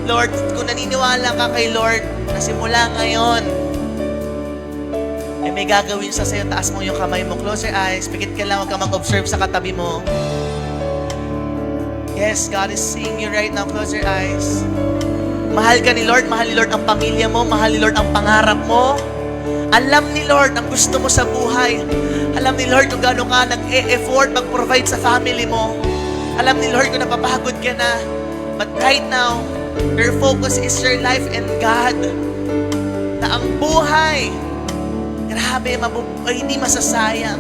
A: Lord, kung naniniwala ka kay Lord na simula ngayon, ay may gagawin siya sa'yo, taas mo yung kamay mo. Close your eyes, pikit ka lang, huwag ka mag-observe sa katabi mo. Yes, God is seeing you right now. Close your eyes. Mahal ka ni Lord, mahal ni Lord ang pamilya mo, mahal ni Lord ang pangarap mo. Alam ni Lord ang gusto mo sa buhay. Alam ni Lord kung gaano ka nag-e-effort mag-provide sa family mo. Alam ni Lord kung napapagod ka na. But right now, your focus is your life and God. Na ang buhay, grabe, hindi masasayang.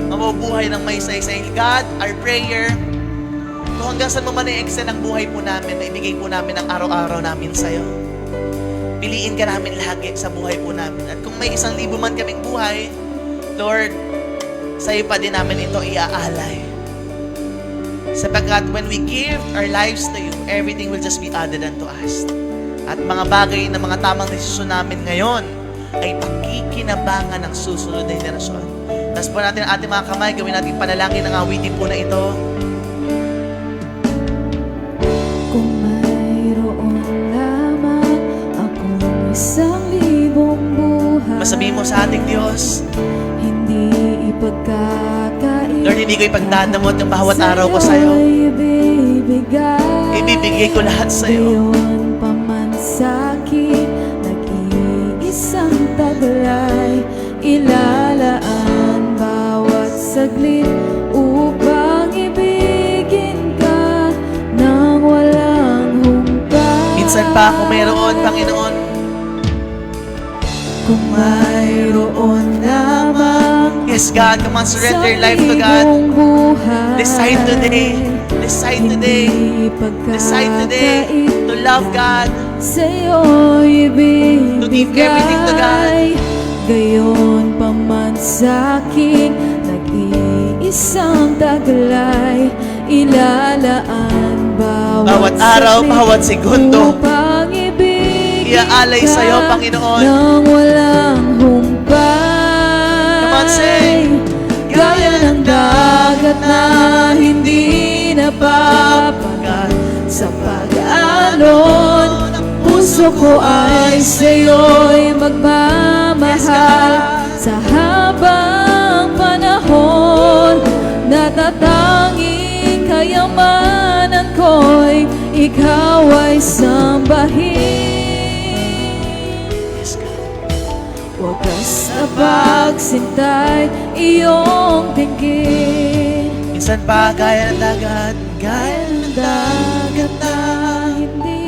A: Mabubuhay ng may saysay. God, our prayer, kung hanggang saan mo man i-excel ang buhay po namin, na ibigay po namin ang araw-araw namin sa'yo. Piliin ka namin lagi sa buhay po namin. At kung may 1,000 man kaming buhay, Lord, sa'yo pa din namin ito iaalay. Sapagkat when we give our lives to you, everything will just be added unto us. At mga bagay na mga tamang desisyon namin ngayon ay pakikinabangan ng susunod na henerasyon. Tapos po natin ang ating mga kamay, gawin natin panalangin ang awitin po na ito.
C: Kung mayroon lamang akong 1,000 buhay,
A: Masabihin mo sa ating Diyos,
C: hindi ipagkakait.
A: Lord, hindi ko ipagdadamot yung bawat araw ko sa'yo. Ibibigay ko lahat sa'yo.
C: Gayon pa man sa'kin, nag-iisang taglay, ilalaan bawat saglit upang ibigin ka nang walang humpay.
A: Minsan pa kung mayroon, Panginoon,
C: Kung mayroon lamang
A: yes, God, come on, surrender your life to God. Decide today. Decide today. Decide today to love God.
C: Sa'yo ibibigay,
A: To give everything to God.
C: Gayon pa man sa'king nag-iisang taglay, ilalaan
A: Bawat araw,
C: saglit
A: bawat segundo,
C: upang ibigin
A: iaalay
C: ka
A: sa'yo, Panginoon.
C: nang walang humpay.
A: Come on, sing.
C: Gaya ng dagat na hindi napapagat sa pag-alon, puso ko ay sa'yo'y magmamahal sa habang panahon. Natatanging kayamanan ko'y ikaw ay sambahin.
A: Yes, God.
C: Wagas na pagsintay, iyong tingin.
A: Minsan pa, gaya ng dagat, gaya ng dagat na.
C: Hindi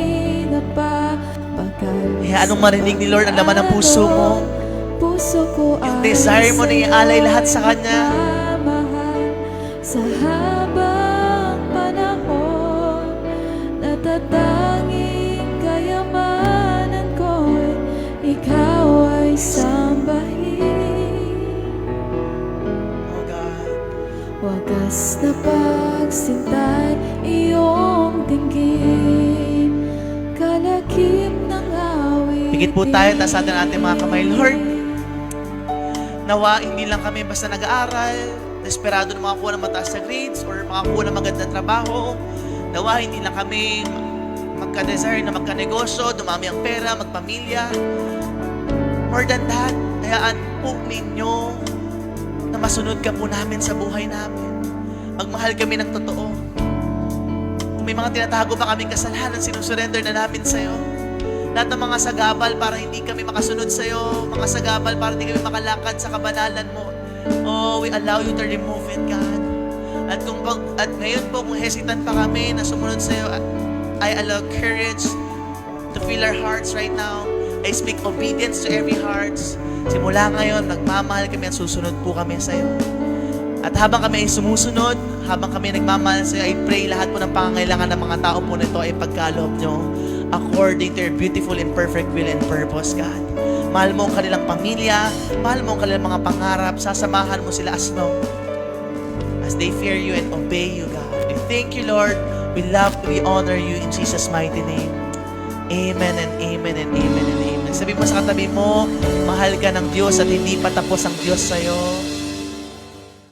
C: napapagal.
A: Anong marinig ni Lord ang laman ng puso mo?
C: Puso ko
A: Yung
C: ay
A: desire mo na ialay lahat sa Kanya.
C: mahal sa habang panahon. Natatanging kayamanan ko'y ikaw ay sambahin.
A: Oh God.
C: Wagas na pagsintay, iyong tingin. Kalakip ng awit.
A: Pikit po tayo, taas natin ang ating mga kamay. Lord, nawa hindi lang kami basta nag-aaral, desperado na makakuha ng mataas na grades or makakuha ng magandang trabaho. Nawa hindi lang kami magka-desire na magka-negosyo, dumami ang pera, magpamilya. More than that, hayaan po ninyo na masunod ka po namin sa buhay namin. Magmahal kami ng totoo. Kung may mga tinatago pa kaming kasalanan, sinusurrender na namin sa'yo. Lahat ng mga sagabal para hindi kami makasunod sa'yo, mga sagabal para hindi kami makalakad sa kabanalan mo. Oh, we allow you to remove it, God. At ngayon po, kung hesitant pa kami na sumunod sa'yo, I allow courage to fill our hearts right now. I speak obedience to every hearts. Simula ngayon, nagmamahal kami at susunod po kami sa'yo. At habang kami ay sumusunod, habang kami nagmamahal sa'yo, I pray lahat po ng pangangailangan ng mga tao po nito ay pagkaloob nyo according to your beautiful and perfect will and purpose, God. Mahal mo ang kanilang pamilya, mahal mo ang kanilang mga pangarap, sasamahan mo sila as long as they fear you and obey you, God. We thank you, Lord. We love, we honor you in Jesus' mighty name. Amen and amen and amen and amen. Sabi mo sa katabi mo, mahal ka ng Diyos at hindi pa tapos ang Diyos sa'yo.